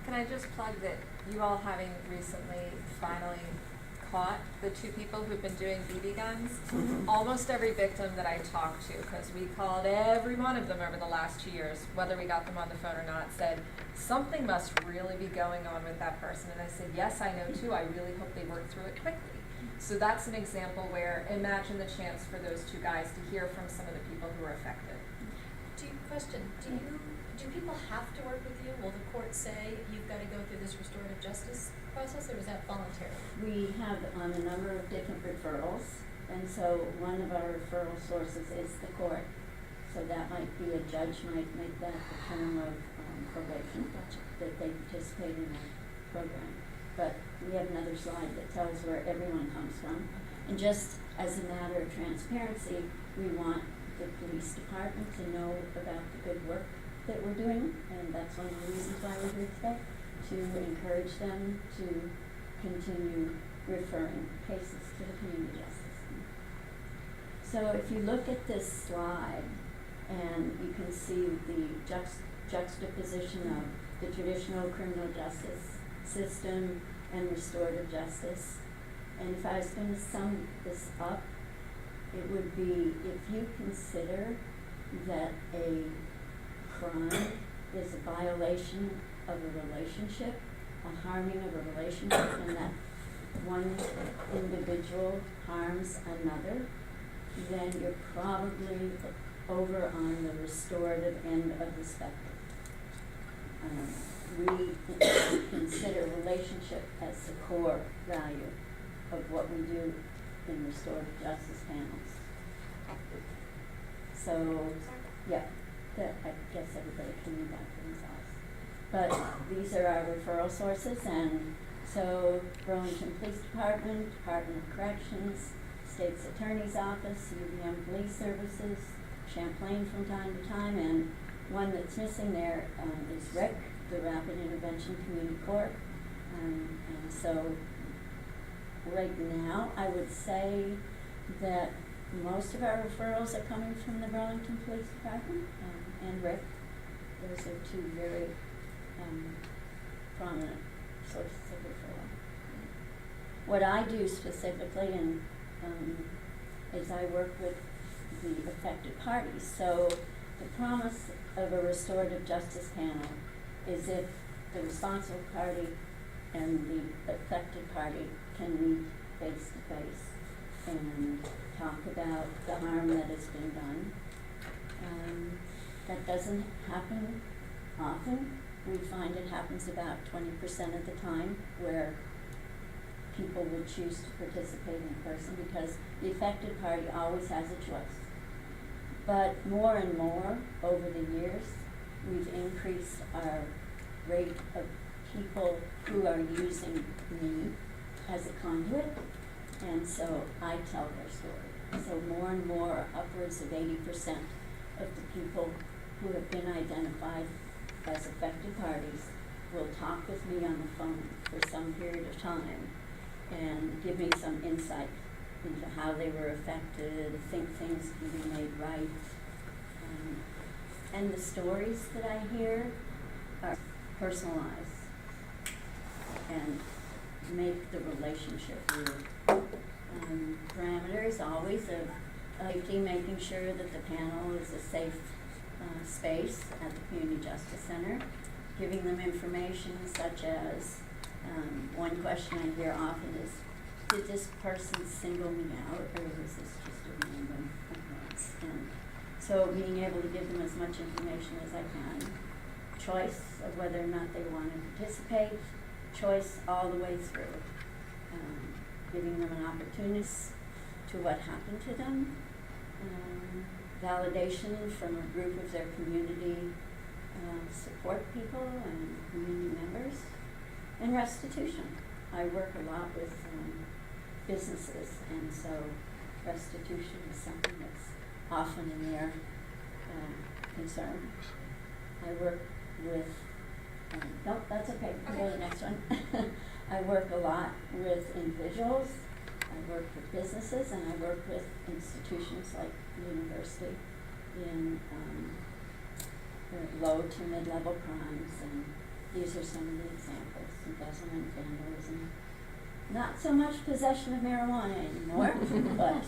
Can I just plug that you all having recently finally caught the 2 people who've been doing BB guns? Almost every victim that I talked to, because we called every one of them over the last 2 years, whether we got them on the phone or not, said, something must really be going on with that person. And I said, yes, I know too. I really hope they work through it quickly. So that's an example where, imagine the chance for those 2 guys to hear from some of the people who were affected. Do people have to work with you? Will the court say you've got to go through this restorative justice process, or is that voluntary? We have a number of different referrals, and so one of our referral sources is the court. So that might be a judge might make that the term of probation, that they participate in the program. But we have another slide that tells where everyone comes from. And just as a matter of transparency, we want the police department to know about the good work that we're doing, and that's one of the reasons why we're here today, to encourage them to continue referring cases to the community justice. So if you look at this slide, and you can see the juxtaposition of the traditional criminal justice system and restorative justice, and if I was going to sum this up, it would be, if you consider that a crime is a violation of a relationship, a harming of a relationship, and that one individual harms another, then you're probably over on the restorative end of the spectrum. We consider relationship as the core value of what we do in restorative justice panels. So, yeah, I guess everybody can read that for themselves. But these are our referral sources, and so Burlington Police Department, Department of Corrections, State's Attorney's Office, UVM Police Services, Champlain from time to time, and one that's missing there is RIC, the Rapid Intervention Community Court. And so right now, I would say that most of our referrals are coming from the Burlington Police Department and RIC. Those are 2 very prominent sources of referral. What I do specifically is I work with the affected parties. So the promise of a restorative justice panel is if the responsible party and the affected party can meet face to face and talk about the harm that has been done. That doesn't happen often. We find it happens about 20% of the time where people would choose to participate in person because the affected party always has a choice. But more and more over the years, we've increased our rate of people who are using me as a conduit, and so I tell their story. So more and more, upwards of 80% of the people who have been identified as affected parties will talk with me on the phone for some period of time and give me some insight into how they were affected, think things can be made right. And the stories that I hear are personalized and make the relationship real. Parameters always of safety, making sure that the panel is a safe space at the Community Justice Center, giving them information such as, one question I hear often is, did this person single me out, or was this just a random occurrence? And so being able to give them as much information as I can, choice of whether or not they want to participate, choice all the way through, giving them an opportunity to what happened to them, validation from a group of their community support people and community members, and restitution. I work a lot with businesses, and so restitution is something that's often in their concern. I work with, nope, that's okay, we'll go to the next one. I work a lot with individuals, I work with businesses, and I work with institutions like the university in low to mid-level crimes, and these are some of the examples: embezzlement, vandalism, not so much possession of marijuana anymore, but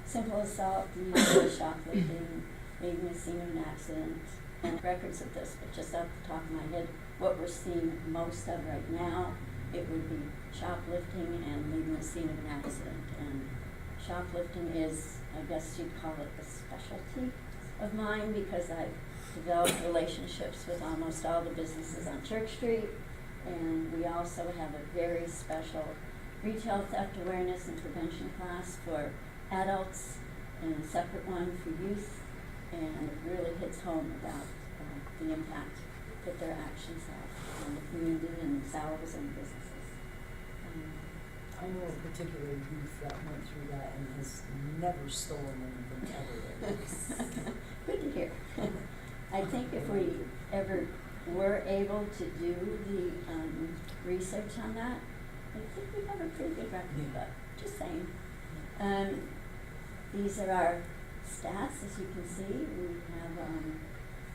simple assault, shoplifting, maybe a scene of an accident, and records of this, but just off the top of my head, what we're seeing most of right now, it would be shoplifting and leaving the scene of an accident. And shoplifting is, I guess you'd call it a specialty of mine, because I've developed relationships with almost all the businesses on Church Street, and we also have a very special retail theft awareness and prevention class for adults and a separate one for youth, and it really hits home about the impact that their actions have on the community and themselves and businesses. I know a particular youth that went through that and has never stolen anything ever. Good to hear. I think if we ever were able to do the research on that, I think we have a pretty good record, but just saying. These are our stats, as you can see. We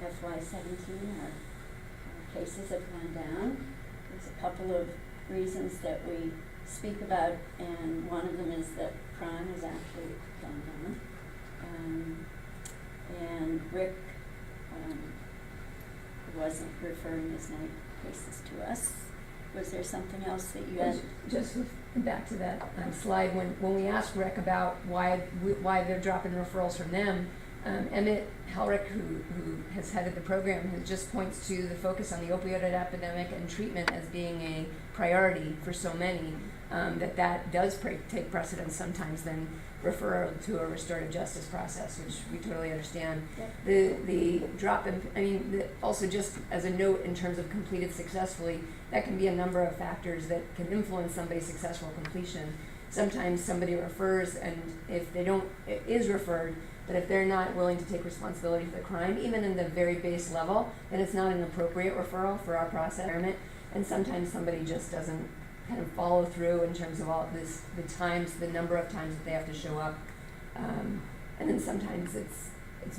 have FY17, our cases have gone down. There's a couple of reasons that we speak about, and one of them is that crime has actually gone down. And Rick wasn't referring as many cases to us. Was there something else that you had? Just back to that slide, when we asked Rick about why they're dropping referrals from them, Emmett Helrick, who has headed the program, just points to the focus on the opioid epidemic and treatment as being a priority for so many, that does take precedence sometimes than referral to a restorative justice process, which we totally understand. Yep. The drop in, also just as a note in terms of completed successfully, that can be a number of factors that can influence somebody's successful completion. Sometimes somebody refers, and if they don't, it is referred, but if they're not willing to take responsibility for the crime, even in the very base level, then it's not an appropriate referral for our process. And sometimes somebody just doesn't kind of follow through in terms of all this, the number of times that they have to show up. And then sometimes it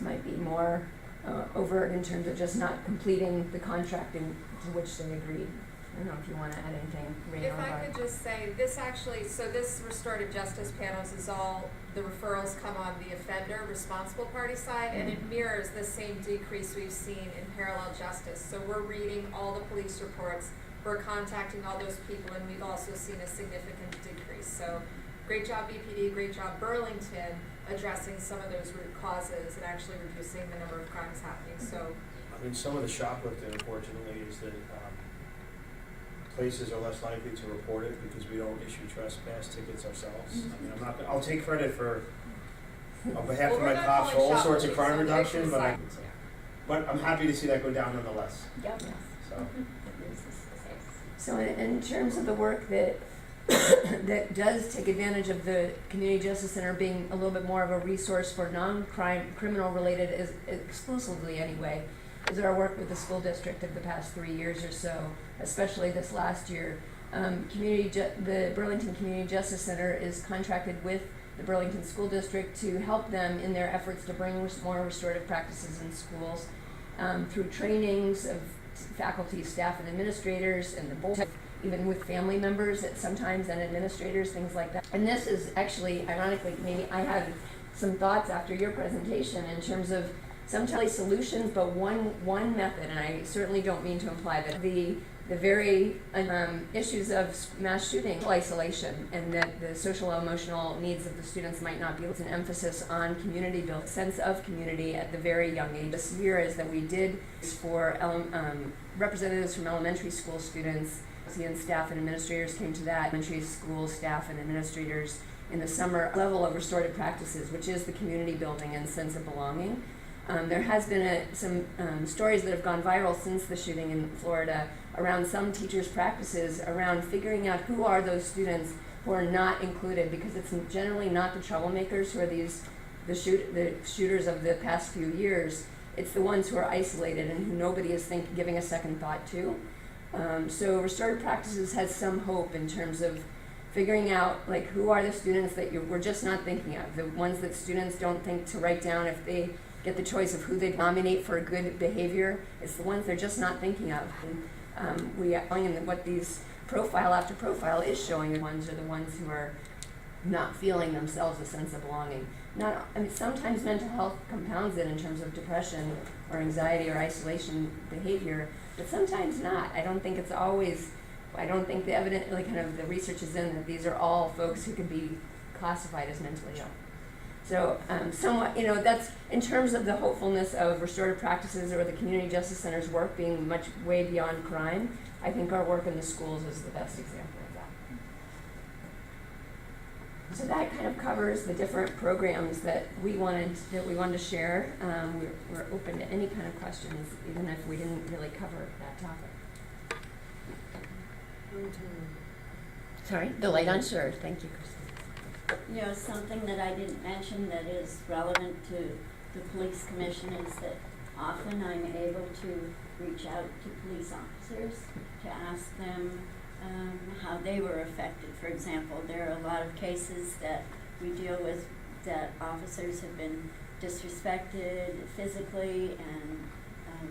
might be more overt in terms of just not completing the contract to which they agreed. I don't know if you want to add anything, Rena. If I could just say, this restorative justice panels is all, the referrals come on the offender responsible party side, and it mirrors the same decrease we've seen in parallel justice. So we're reading all the police reports, we're contacting all those people, and we've also seen a significant decrease. So great job BPD, great job Burlington, addressing some of those root causes and actually reducing the number of crimes happening. So, I mean, some of the shoplifting, unfortunately, is that places are less likely to report it because we don't issue trespass tickets ourselves. I mean, I'll take credit for, on behalf of my cops, for all sorts of crime reduction, but I'm happy to see that go down nonetheless. Yep. So in terms of the work that that does take advantage of the Community Justice Center being a little bit more of a resource for non-crime, criminal related, is exclusively anyway, is our work with the school district of the past 3 years or so, especially this last year. The Burlington Community Justice Center is contracted with the Burlington School District to help them in their efforts to bring more restorative practices in schools through trainings of faculty, staff, and administrators, and the board, even with family members sometimes and administrators, things like that. And this is actually, ironically, maybe I had some thoughts after your presentation in terms of sometimes solutions, but one method, and I certainly don't mean to imply that the very issues of mass shooting, isolation, and that the social emotional needs of the students might not be. It's an emphasis on community build, sense of community at the very young age. This year is that we did for representatives from elementary school students, and staff and administrators came to that. Elementary school staff and administrators in the summer level of restorative practices, which is the community building and sense of belonging. There has been some stories that have gone viral since the shooting in Florida around some teachers' practices around figuring out who are those students who are not included, because it's generally not the troublemakers who are the shooters of the past few years. It's the ones who are isolated and who nobody is giving a second thought to. So restorative practices has some hope in terms of figuring out like who are the students that we're just not thinking of, the ones that students don't think to write down if they get the choice of who they nominate for a good behavior. It's the ones they're just not thinking of. And we are showing what these profile after profile is showing. The ones are the ones who are not feeling themselves a sense of belonging. Sometimes mental health compounds it in terms of depression or anxiety or isolation behavior, but sometimes not. I don't think the evidence, like kind of the research is in that these are all folks who can be classified as mentally ill. So somewhat, that's in terms of the hopefulness of restorative practices or the community justice center's work being much way beyond crime. I think our work in the schools is the best example of that. So that kind of covers the different programs that we wanted to share. We're open to any kind of questions, even if we didn't really cover that topic. Sorry, the light on, sure. Thank you, Christine. Something that I didn't mention that is relevant to the police commission is that often I'm able to reach out to police officers to ask them how they were affected. For example, there are a lot of cases that we deal with that officers have been disrespected physically and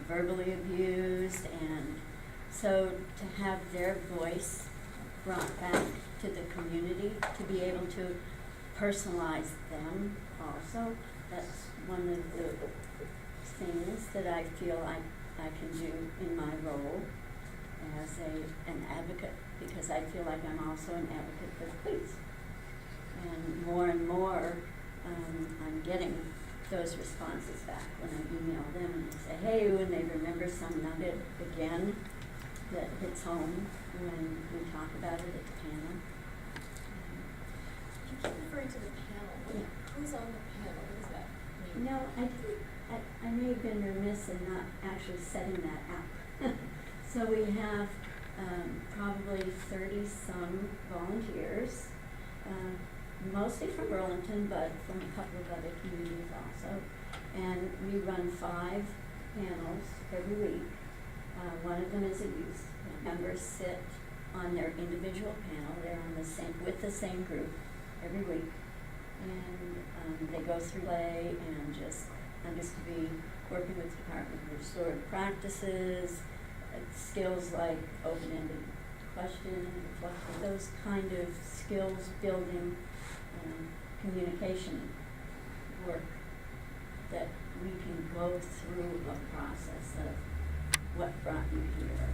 verbally abused, and so to have their voice brought back to the community, to be able to personalize them also, that's one of the things that I feel I can do in my role as an advocate, because I feel like I'm also an advocate for the police. And more, I'm getting those responses back when I email them and they say, hey, when they remember some nugget again that hits home when we talk about it at the panel. You keep referring to the panel. Yeah. Who's on the panel? What does that mean? No, I may have been remiss in not actually setting that up. So we have probably 30-some volunteers, mostly from Burlington, but from a couple of other communities also. And we run 5 panels every week. One of them is a youth. Members sit on their individual panel. They're on with the same group every week. And they go through play and just to be working with the Department of Restorative Practices, skills like open-ended question, reflection, those kind of skills building communication work that we can go through a process of what brought you here,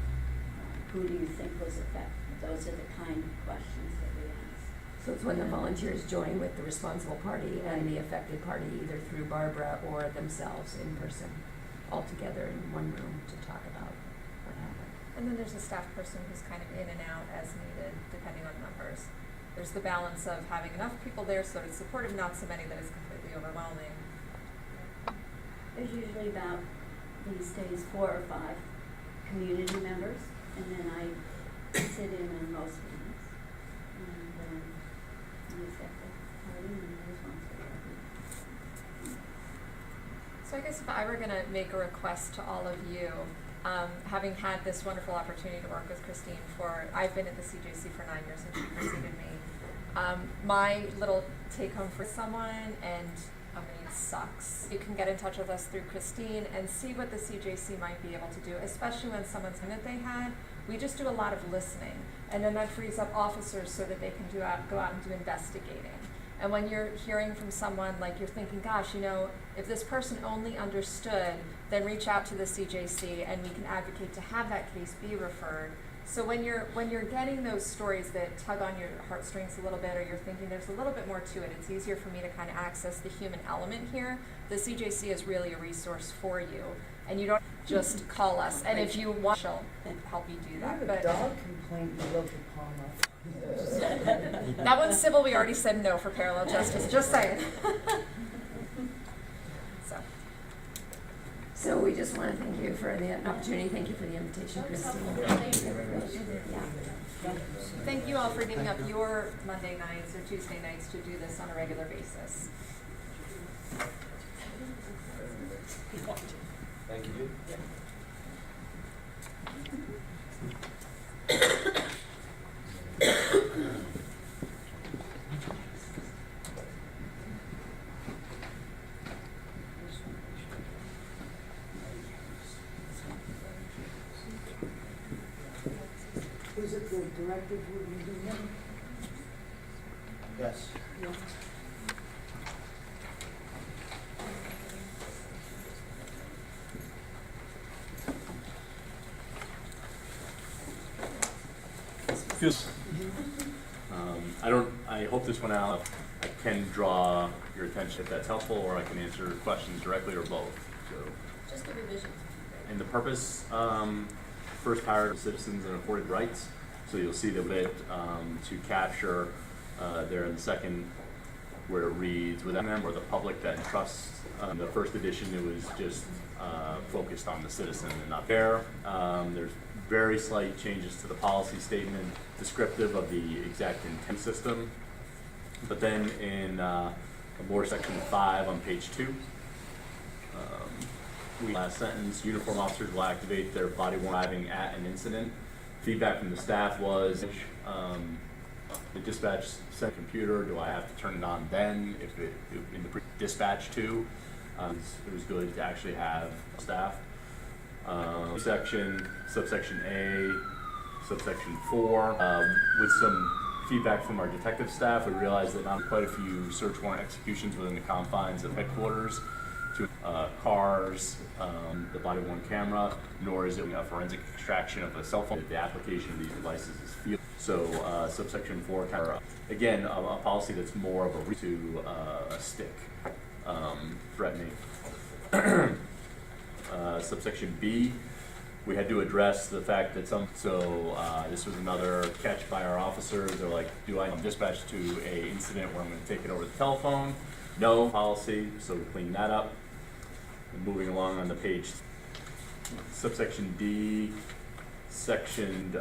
who do you think was affected. Those are the kind of questions that we ask. So it's when the volunteers join with the responsible party and the affected party, either through Barbara or themselves in person, all together in one room to talk about what happened. And then there's a staff person who's kind of in and out as needed, depending on numbers. There's the balance of having enough people there so that it's supportive, not so many that it's completely overwhelming. There's usually about, these days, 4 or 5 community members, and then I sit in on most meetings. And the affected party and the responsible party. So I guess if I were going to make a request to all of you, having had this wonderful opportunity to work with Christine I've been at the CJC for 9 years and she preceded me. My little take home for someone, and I mean, it sucks. You can get in touch with us through Christine and see what the CJC might be able to do, especially when someone's that they had. We just do a lot of listening, and then that frees up officers so that they can go out and do investigating. And when you're hearing from someone, like you're thinking, gosh, you know, if this person only understood, then reach out to the CJC and we can advocate to have that case be referred. So when you're getting those stories that tug on your heartstrings a little bit, or you're thinking there's a little bit more to it, it's easier for me to kind of access the human element here. The CJC is really a resource for you, and you don't just call us. And if you want, she'll help you do that. But dog complaint you wrote to Palmer. That one's civil. We already said no for parallel justice. Just saying. So we just want to thank you for the opportunity. Thank you for the invitation, Christine. Thank you all for giving up your Monday nights or Tuesday nights to do this on a regular basis. Thank you, dude. Was it the directive we're using them? Yes. Yeah. I hope this went out. I can draw your attention if that's helpful, or I can answer questions directly, or both. So, Just the revision. and the purpose, first paragraph, citizens and afforded rights. So you'll see that to capture there in the second, where it reads, without them or the public that trusts. The first edition, it was just focused on the citizen and not there. There's very slight changes to the policy statement, descriptive of the exact intent system. But then in more section 5 on page 2, last sentence, uniform officers will activate their body-worn driving at an incident. Feedback from the staff was, the dispatch sent a computer, do I have to turn it on then? If it in the dispatch too, it was good to actually have staff. Subsection A, subsection 4, with some feedback from our detective staff, we realized that not quite a few search warrant executions within the confines of headquarters to cars, the body-worn camera, nor is it a forensic extraction of a cell phone. The application of these devices is field. So subsection 4, kind of, again, a policy that's more of a stick threatening. Subsection B, we had to address the fact that this was another catch by our officers. They're like, do I dispatch to a incident where I'm going to take it over the telephone? No policy, so we cleaned that up. And moving along on the page, subsection D, sectioned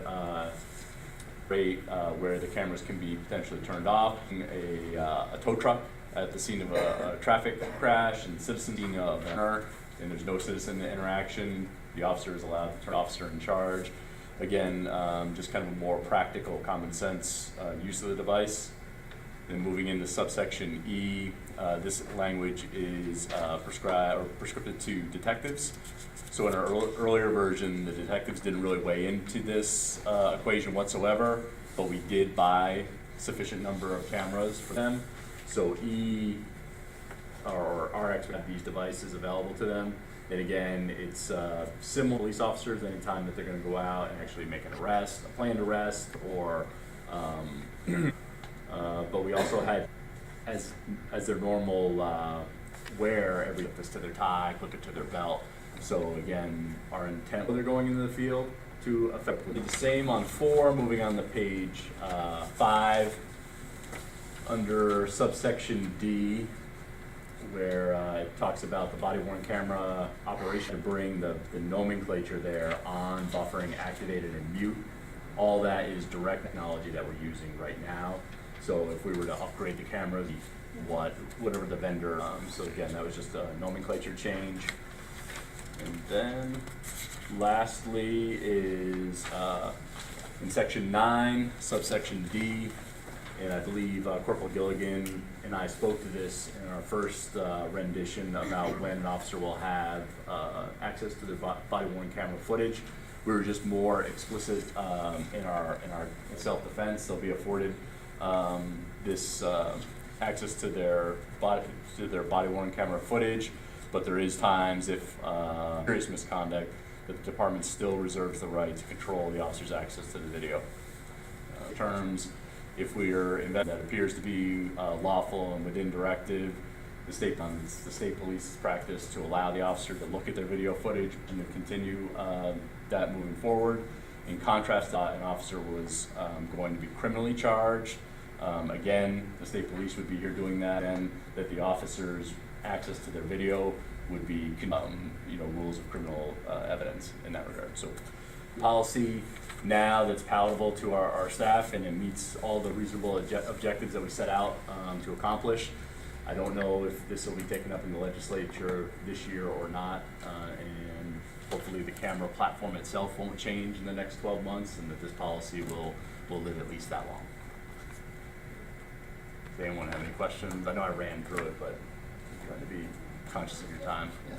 where the cameras can be potentially turned off. A tow truck at the scene of a traffic crash and citizen of an error, and there's no citizen interaction. The officer is allowed to turn officer in charge. Again, just kind of a more practical, common sense use of the device. Then moving into subsection E, this language is prescriptive to detectives. So in our earlier version, the detectives didn't really weigh into this equation whatsoever, but we did buy sufficient number of cameras for them. So E, or our experts have these devices available to them. And again, it's similar to police officers anytime that they're going to go out and actually make an arrest, a planned arrest, or but we also had, as their normal wear, every this to their tie, clip it to their belt. So again, our intent when they're going into the field to effectively the same on 4. Moving on to page 5, under subsection D, where it talks about the body-worn camera operation, to bring the nomenclature there on buffering, activated, and mute. All that is direct technology that we're using right now. So if we were to upgrade the cameras, whatever the vendor, so again, that was just a nomenclature change. And then lastly is in section 9, subsection D, And I believe Corporal Gilligan and I spoke to this in our first rendition about when an officer will have access to their body-worn camera footage. We were just more explicit in our self-defense. They'll be afforded this access to their body-worn camera footage, but there is times if serious misconduct that the department still reserves the right to control the officer's access to the video. Terms, if we are that appears to be lawful and within directive, the state police's practice to allow the officer to look at their video footage and to continue that moving forward. In contrast, an officer was going to be criminally charged. Again, the state police would be here doing that, and that the officer's access to their video would be, rules of criminal evidence in that regard. So, policy now that's palatable to our staff, and it meets all the reasonable objectives that we set out to accomplish. I don't know if this will be taken up in the legislature this year or not, and hopefully the camera platform itself won't change in the next 12 months, and that this policy will live at least that long. Does anyone have any questions? I know I ran through it, but I'm trying to be conscious of your time. Yeah.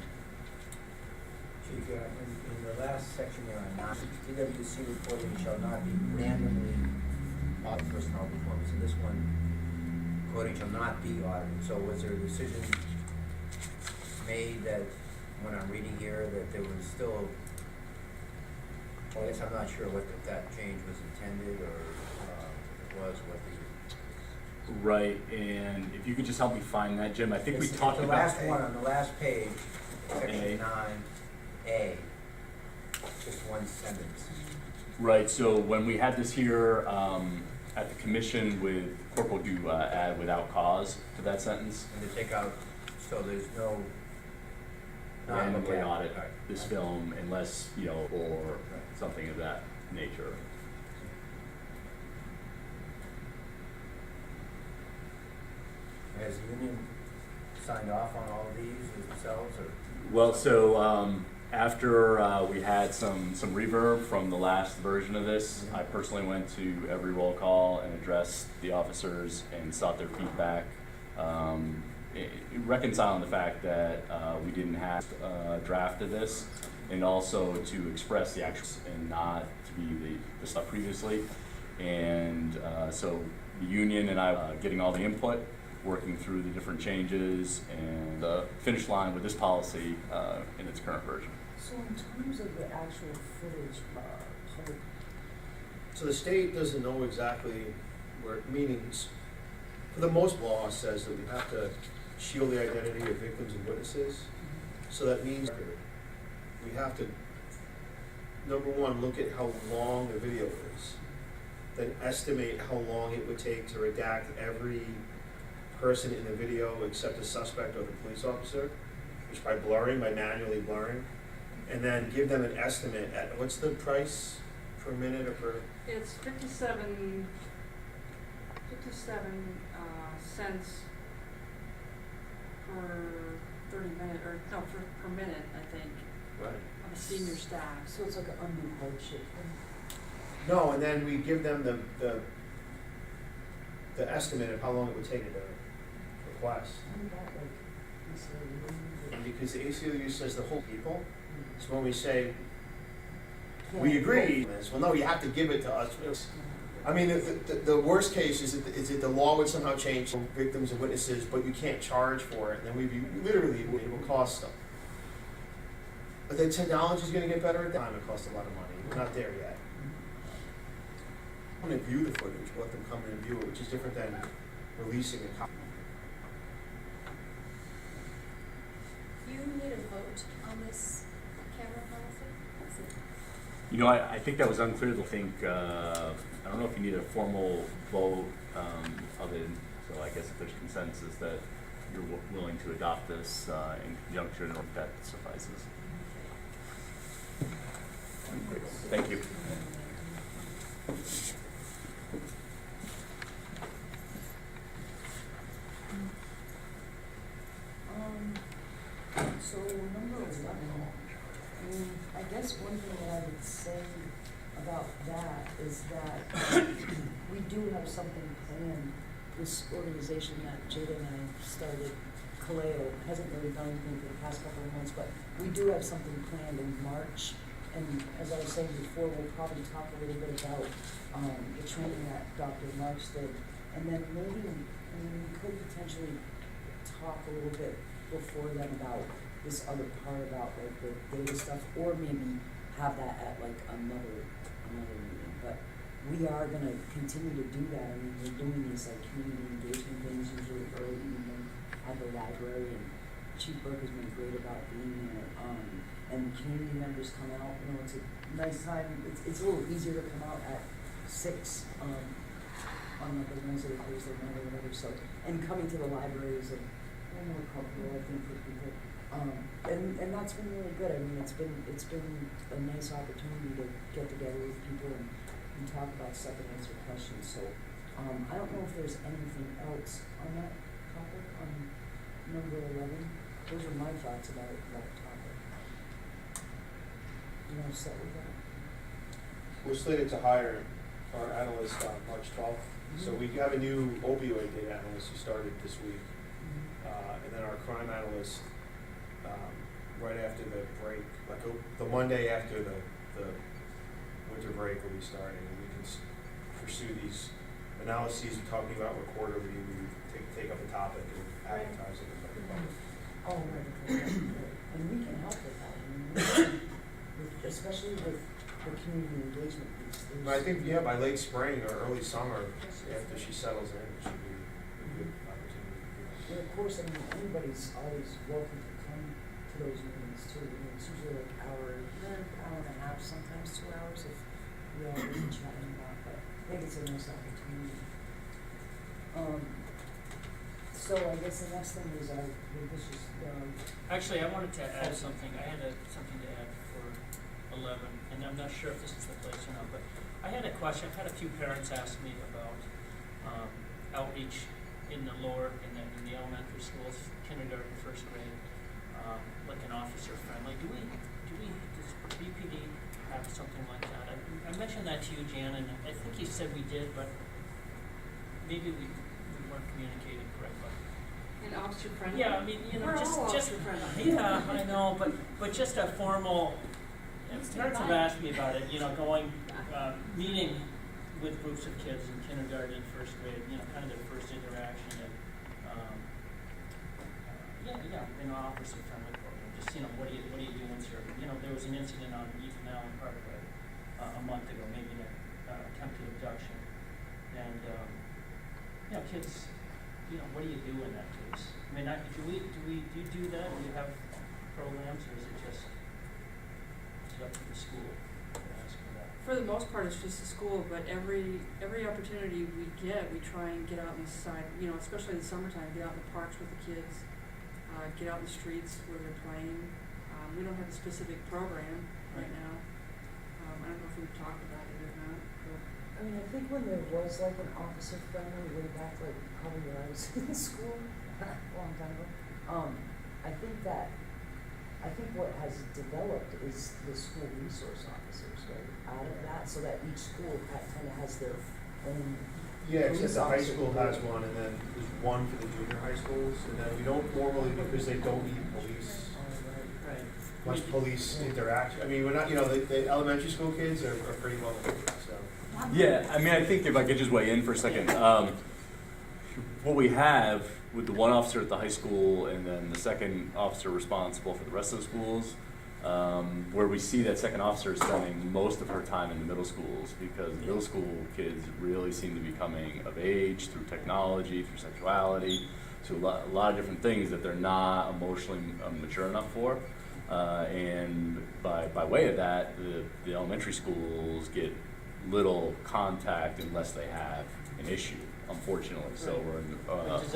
Chief, in the last section there on PwC reporting shall not be randomly audited personnel performance. In this one, quoting shall not be audited. So was there a decision made that, when I'm reading here, that there was still, I guess I'm not sure what that change was intended, or if it was what the... Right, and if you could just help me find that, Jim. I think we talked about... The last one on the last page, section 9A, just one sentence. Right, so when we had this here at the commission with Corporal, do add without cause to that sentence. And to take out, so there's no... randomly audit this film unless, or something of that nature. Has the union signed off on all of these themselves, or? Well, so after we had some reverb from the last version of this, I personally went to every roll call and addressed the officers and sought their feedback, reconciling the fact that we didn't have a draft of this, and also to express the actual and not to be the stuff previously. And so the union and I getting all the input, working through the different changes, and the finish line with this policy in its current version. So in terms of the actual footage, public. So the state doesn't know exactly where, meanings, for the most law says that we have to shield the identity of victims and witnesses. So that means we have to, number one, look at how long the video is, then estimate how long it would take to redact every person in the video except the suspect or the police officer, which by manually blurring, and then give them an estimate at, what's the price per minute or per? It's 57 cents per 30 minute, or no, per minute, I think, Right. of a senior staff. So it's like an undue hardship thing. No, and then we give them the estimate of how long it would take to request. Isn't that like, And because the ACLU says the whole people, so when we say, yeah, we agree, well, no, you have to give it to us. I mean, the worst case is that the law would somehow change for victims and witnesses, but you can't charge for it, and then it will cost them. But the technology's gonna get better at that time, it costs a lot of money, we're not there yet. I want to view the footage, let them come in and view it, which is different than releasing a copy. Do you need a vote on this camera policy? I think that was unclear. I think, I don't know if you need a formal vote of it, so I guess if there's consensus that you're willing to adopt this in conjunction, that suffices. Thank you. So number 11, I guess one thing that I would say about that is that we do have something planned. This organization that Jada and I started, Kaleo, hasn't really done anything for the past couple of months, but we do have something planned in March. And as I was saying before, we'll probably talk a little bit about the training that Dr. Marks did. And then maybe we could potentially talk a little bit before then about this other part about like the data stuff, or maybe have that at like another meeting. But we are gonna continue to do that. I mean, we're doing these like community engagement things usually early evening at the library, and Chief Burke has been great about being there. And community members come out, you know, it's a nice time. It's a little easier to come out at 6 on like a Wednesday, Thursday night or whatever. So, and coming to the library is a little more comfortable, I think, for people. And that's been really good. I mean, it's been a nice opportunity to get together with people and talk about stuff and answer questions. So, I don't know if there's anything else on that topic, on number 11. Those are my thoughts about that topic. You want to start with that? We're slated to hire our analyst on March 12th. So we have a new opioid data analyst who started this week. And then our crime analyst, right after the break, like the Monday after the winter break will be starting. And we can pursue these analyses we're talking about quarterly. We take up a topic and advertise it with the public. Oh, right. And we can help with that. I mean, especially with the community engagement piece. But I think, yeah, by late spring or early summer, after she settles in, it should be a good opportunity. And of course, I mean, anybody's always welcome to come to those meetings too. I mean, it's usually like hour and a half, sometimes 2 hours if we all really chatting about, but I think it's a nice opportunity. So I guess the next thing is this is, Actually, I wanted to add something. I had something to add for 11, and I'm not sure if this is the place or not, but I had a question. I've had a few parents ask me about outreach in the lower, in the elementary schools, kindergarten, first grade, like an officer friendly. Does BPD have something like that? I mentioned that to you, Jan, and I think you said we did, but maybe we weren't communicating correctly. And officer friendly? Yeah, I mean, you know, We're just all officer friendly. yeah, I know, but just a formal. Parents have asked me about it. You know, going meeting with groups of kids in kindergarten and first grade. You know, kind of their first interaction and officer friendly program. Just what are you doing, sir? You know, there was an incident on Ethan Allen Parkway a month ago, maybe an attempted abduction, and kids. You know, what do you do in that case? I mean, do you do that? Do you have programs, or is it just up to the school to ask for that? For the most part, it's just the school, but every opportunity we get, we try and get out on the side, you know, especially in the summertime, get out in the parks with the kids, get out in the streets where they're playing. We don't have a specific program right now. I don't know if we've talked about it or not. I mean, I think when there was like an officer friendly way back, like probably when I was in school a long time ago, I think what has developed is the school resource officers, right, out of that, so that each school kind of has their own. Yeah, except the high school has one, and then there's one for the junior high schools, and then we don't normally, because they don't need police. Much police interaction. I mean, we're not, you know, the elementary school kids are pretty well equipped, so. Yeah, I mean, I think if I could just weigh in for a second. What we have with the one officer at the high school and then the second officer responsible for the rest of the schools, where we see that second officer spending most of her time in the middle schools, because middle school kids really seem to be coming of age through technology, through sexuality, so a lot of different things that they're not emotionally mature enough for. And by way of that, the elementary schools get little contact unless they have an issue, unfortunately. So we're in wouldn't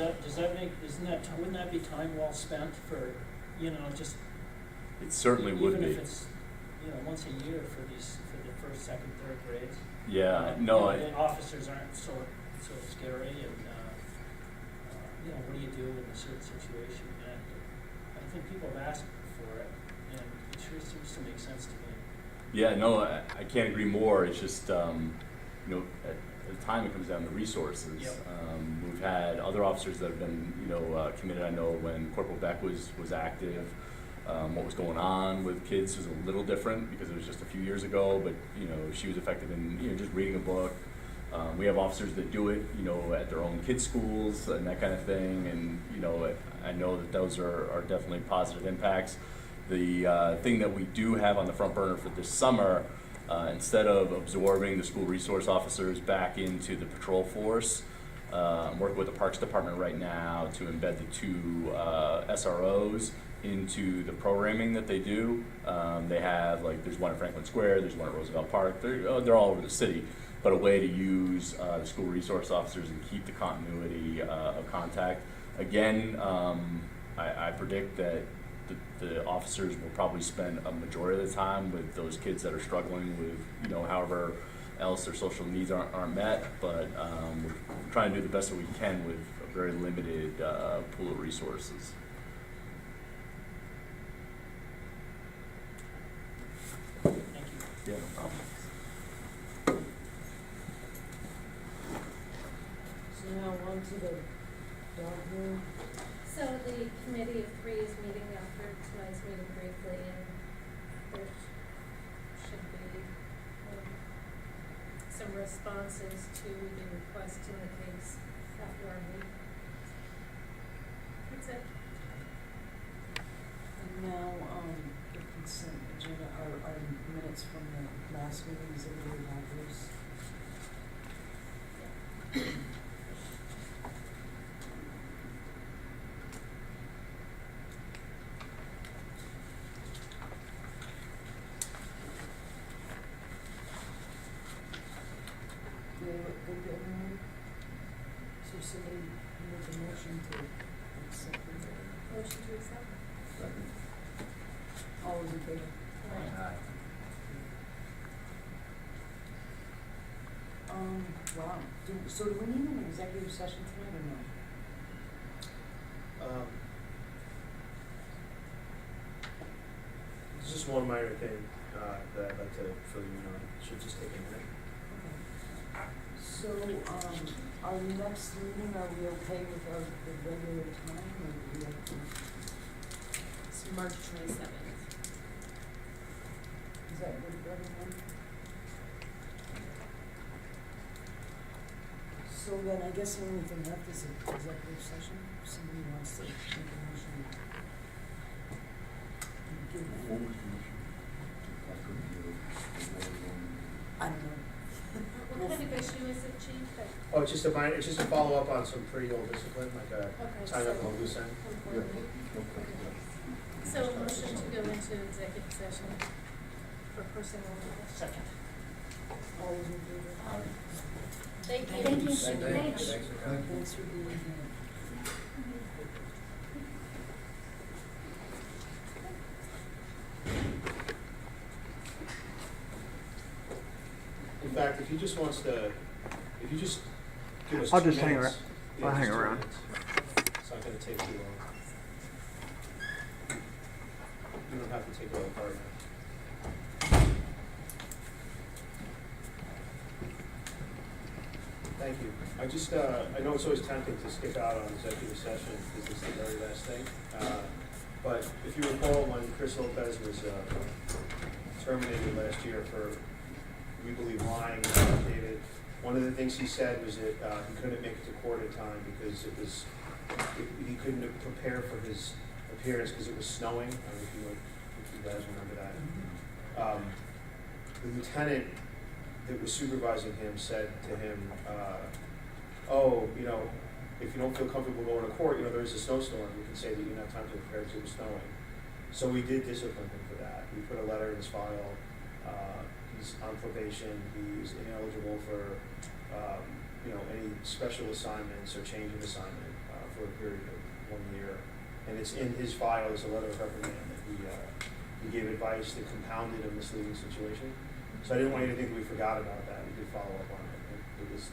that be time well spent for, you know, just. It certainly would be. Even if it's, you know, once a year for the first, second, third grades. Yeah, the officers aren't so scary, and you know, what do you do in a certain situation? And I think people have asked for it, and it sure seems to make sense to me. Yeah, no, I can't agree more. It's just, you know, the time it comes down to resources. Yep. We've had other officers that have been, committed. I know when Corporal Beck was active, what was going on with kids was a little different because it was just a few years ago, but, she was effective in, just reading a book. We have officers that do it, at their own kids' schools and that kind of thing, and, I know that those are definitely positive impacts. The thing that we do have on the front burner for this summer, instead of absorbing the school resource officers back into the patrol force, I'm working with the Parks Department right now to embed the 2 SROs into the programming that they do. They have, there's one at Franklin Square, there's one at Roosevelt Park, they're all over the city, but a way to use the school resource officers and keep the continuity of contact. Again, I predict that the officers will probably spend a majority of the time with those kids that are struggling with, however else their social needs aren't met, but we're trying to do the best that we can with a very limited pool of resources. Thank you. Yeah, no problem. So now on to the dog room. So the committee of 3 is meeting after tonight's meeting briefly, and there should be some responses to the request in the case after our meeting. That's it. And now, the consent agenda, our minutes from the last meeting, is everybody have those? They look good to everyone? So somebody make a motion to accept it? Motion to accept. All those in favor? Aye. Wow, so do we need an executive session tonight or no? It's just one minor thing that I'd like to fill you in on. Should just take a minute. So, our next meeting, are we okay with the regular time, or do we have to? It's March 27th. Is that good for everyone? So then, I guess the only thing left is an executive session. If somebody wants to make a motion. Give What was the mission? I couldn't hear it. I don't know. What kind of issue is it, Chief? That Oh, it's just a follow up on some pretty old discipline, like a Okay, time up so- on loose end. Yeah. So a motion to go into executive session for personnel matters. Second. All those in favor? Thank you. Thank you. Thanks for coming. Thanks for being here. In fact, if you just give us I'll 2 just hang minutes. around. I'll just hang 2 around. minutes. It's not gonna take too long. You don't have to take it all apart now. Thank you. I know it's always tempting to skip out on executive session because it's the very last thing. But if you recall, when Chris Lopez was terminated last year for, we believe, lying about David, one of the things he said was that he couldn't make it to court in time because he couldn't prepare for his appearance because it was snowing. I don't know if you guys remember that. The lieutenant that was supervising him said to him, if you don't feel comfortable going to court, there is a snowstorm. You can say that you didn't have time to prepare because it was snowing. So we did discipline him for that. We put a letter in his file. He's on probation. He's ineligible for any special assignments or change of assignment for a period of 1 year. And it's in his file as a letter of reprimand that he gave advice that compounded a misleading situation. So I didn't want you to think we forgot about that. We did follow up on it. It was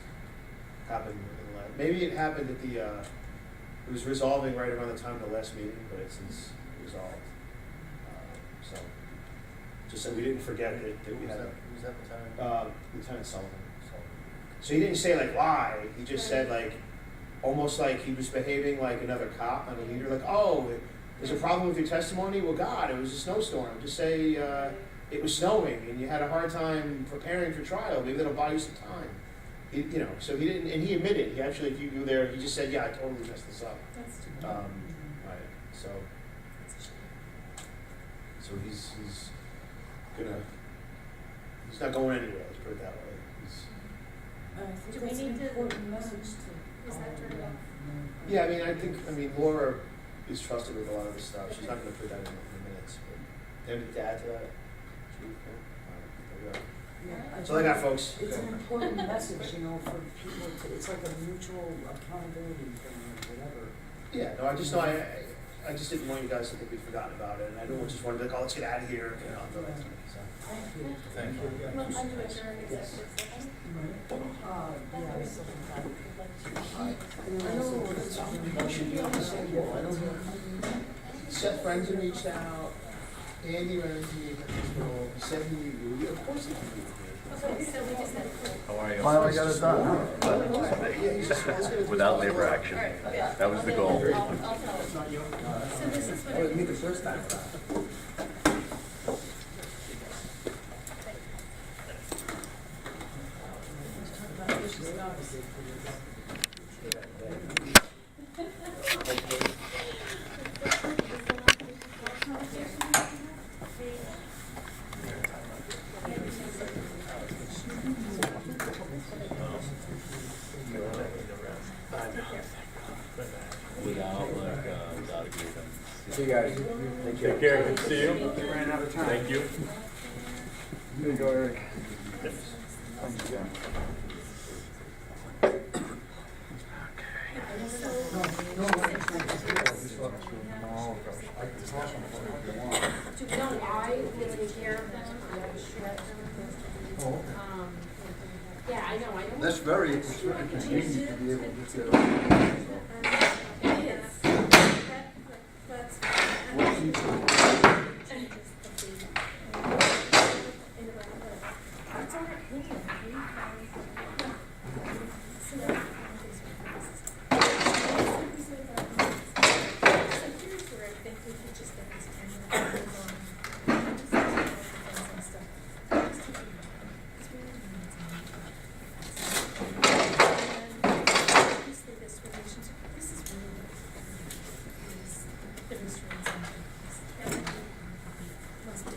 happened in the last. Maybe it happened at the. It was resolving right around the time of the last meeting, but it's since resolved. So just so we didn't forget that we had. Who's that lieutenant? Lieutenant Sullivan. So he didn't say like lie, he just said like, almost like he was behaving like another cop and a leader, like, oh, there's a problem with your testimony? Well, God, it was a snowstorm. Just say it was snowing and you had a hard time preparing for trial. Maybe that'll buy you some time. You know, so he didn't, and he admitted, he actually, if you go there, he just said, yeah, I totally messed this up. That's too Right, so he's not going anywhere, let's put it that way. Do we need to? Is that turned off? Yeah, I mean, Laura is trusted with a lot of this stuff. She's not gonna put that in the minutes, but anything to add to that? Chief? No? All right, there we go. That's all I got, folks. It's an important message, you know, for people to, it's like a mutual accountability thing or whatever. Yeah, no, I just know, I just didn't want you guys to think we'd forgotten about it, and I don't just want to be like, oh, let's get out of here, you know, so. Thank you. Thank you. Well, I'm doing adjourn executive session. Yeah, I still think that. I should be on the same wall, I don't know. Seth Renton reached out, Andy Renton, said he, of course he can be here. How are you? Finally got it done. Without labor action. That was the goal. So this is what. That was me the first time. Without agreement. See you guys. Take care. Good to see you. Ran out of time. Thank you. There you go, Eric. No, I will take care of them. Yeah, I know, I don't. That's it's very convenient to be able to just get on. It is. That's Must be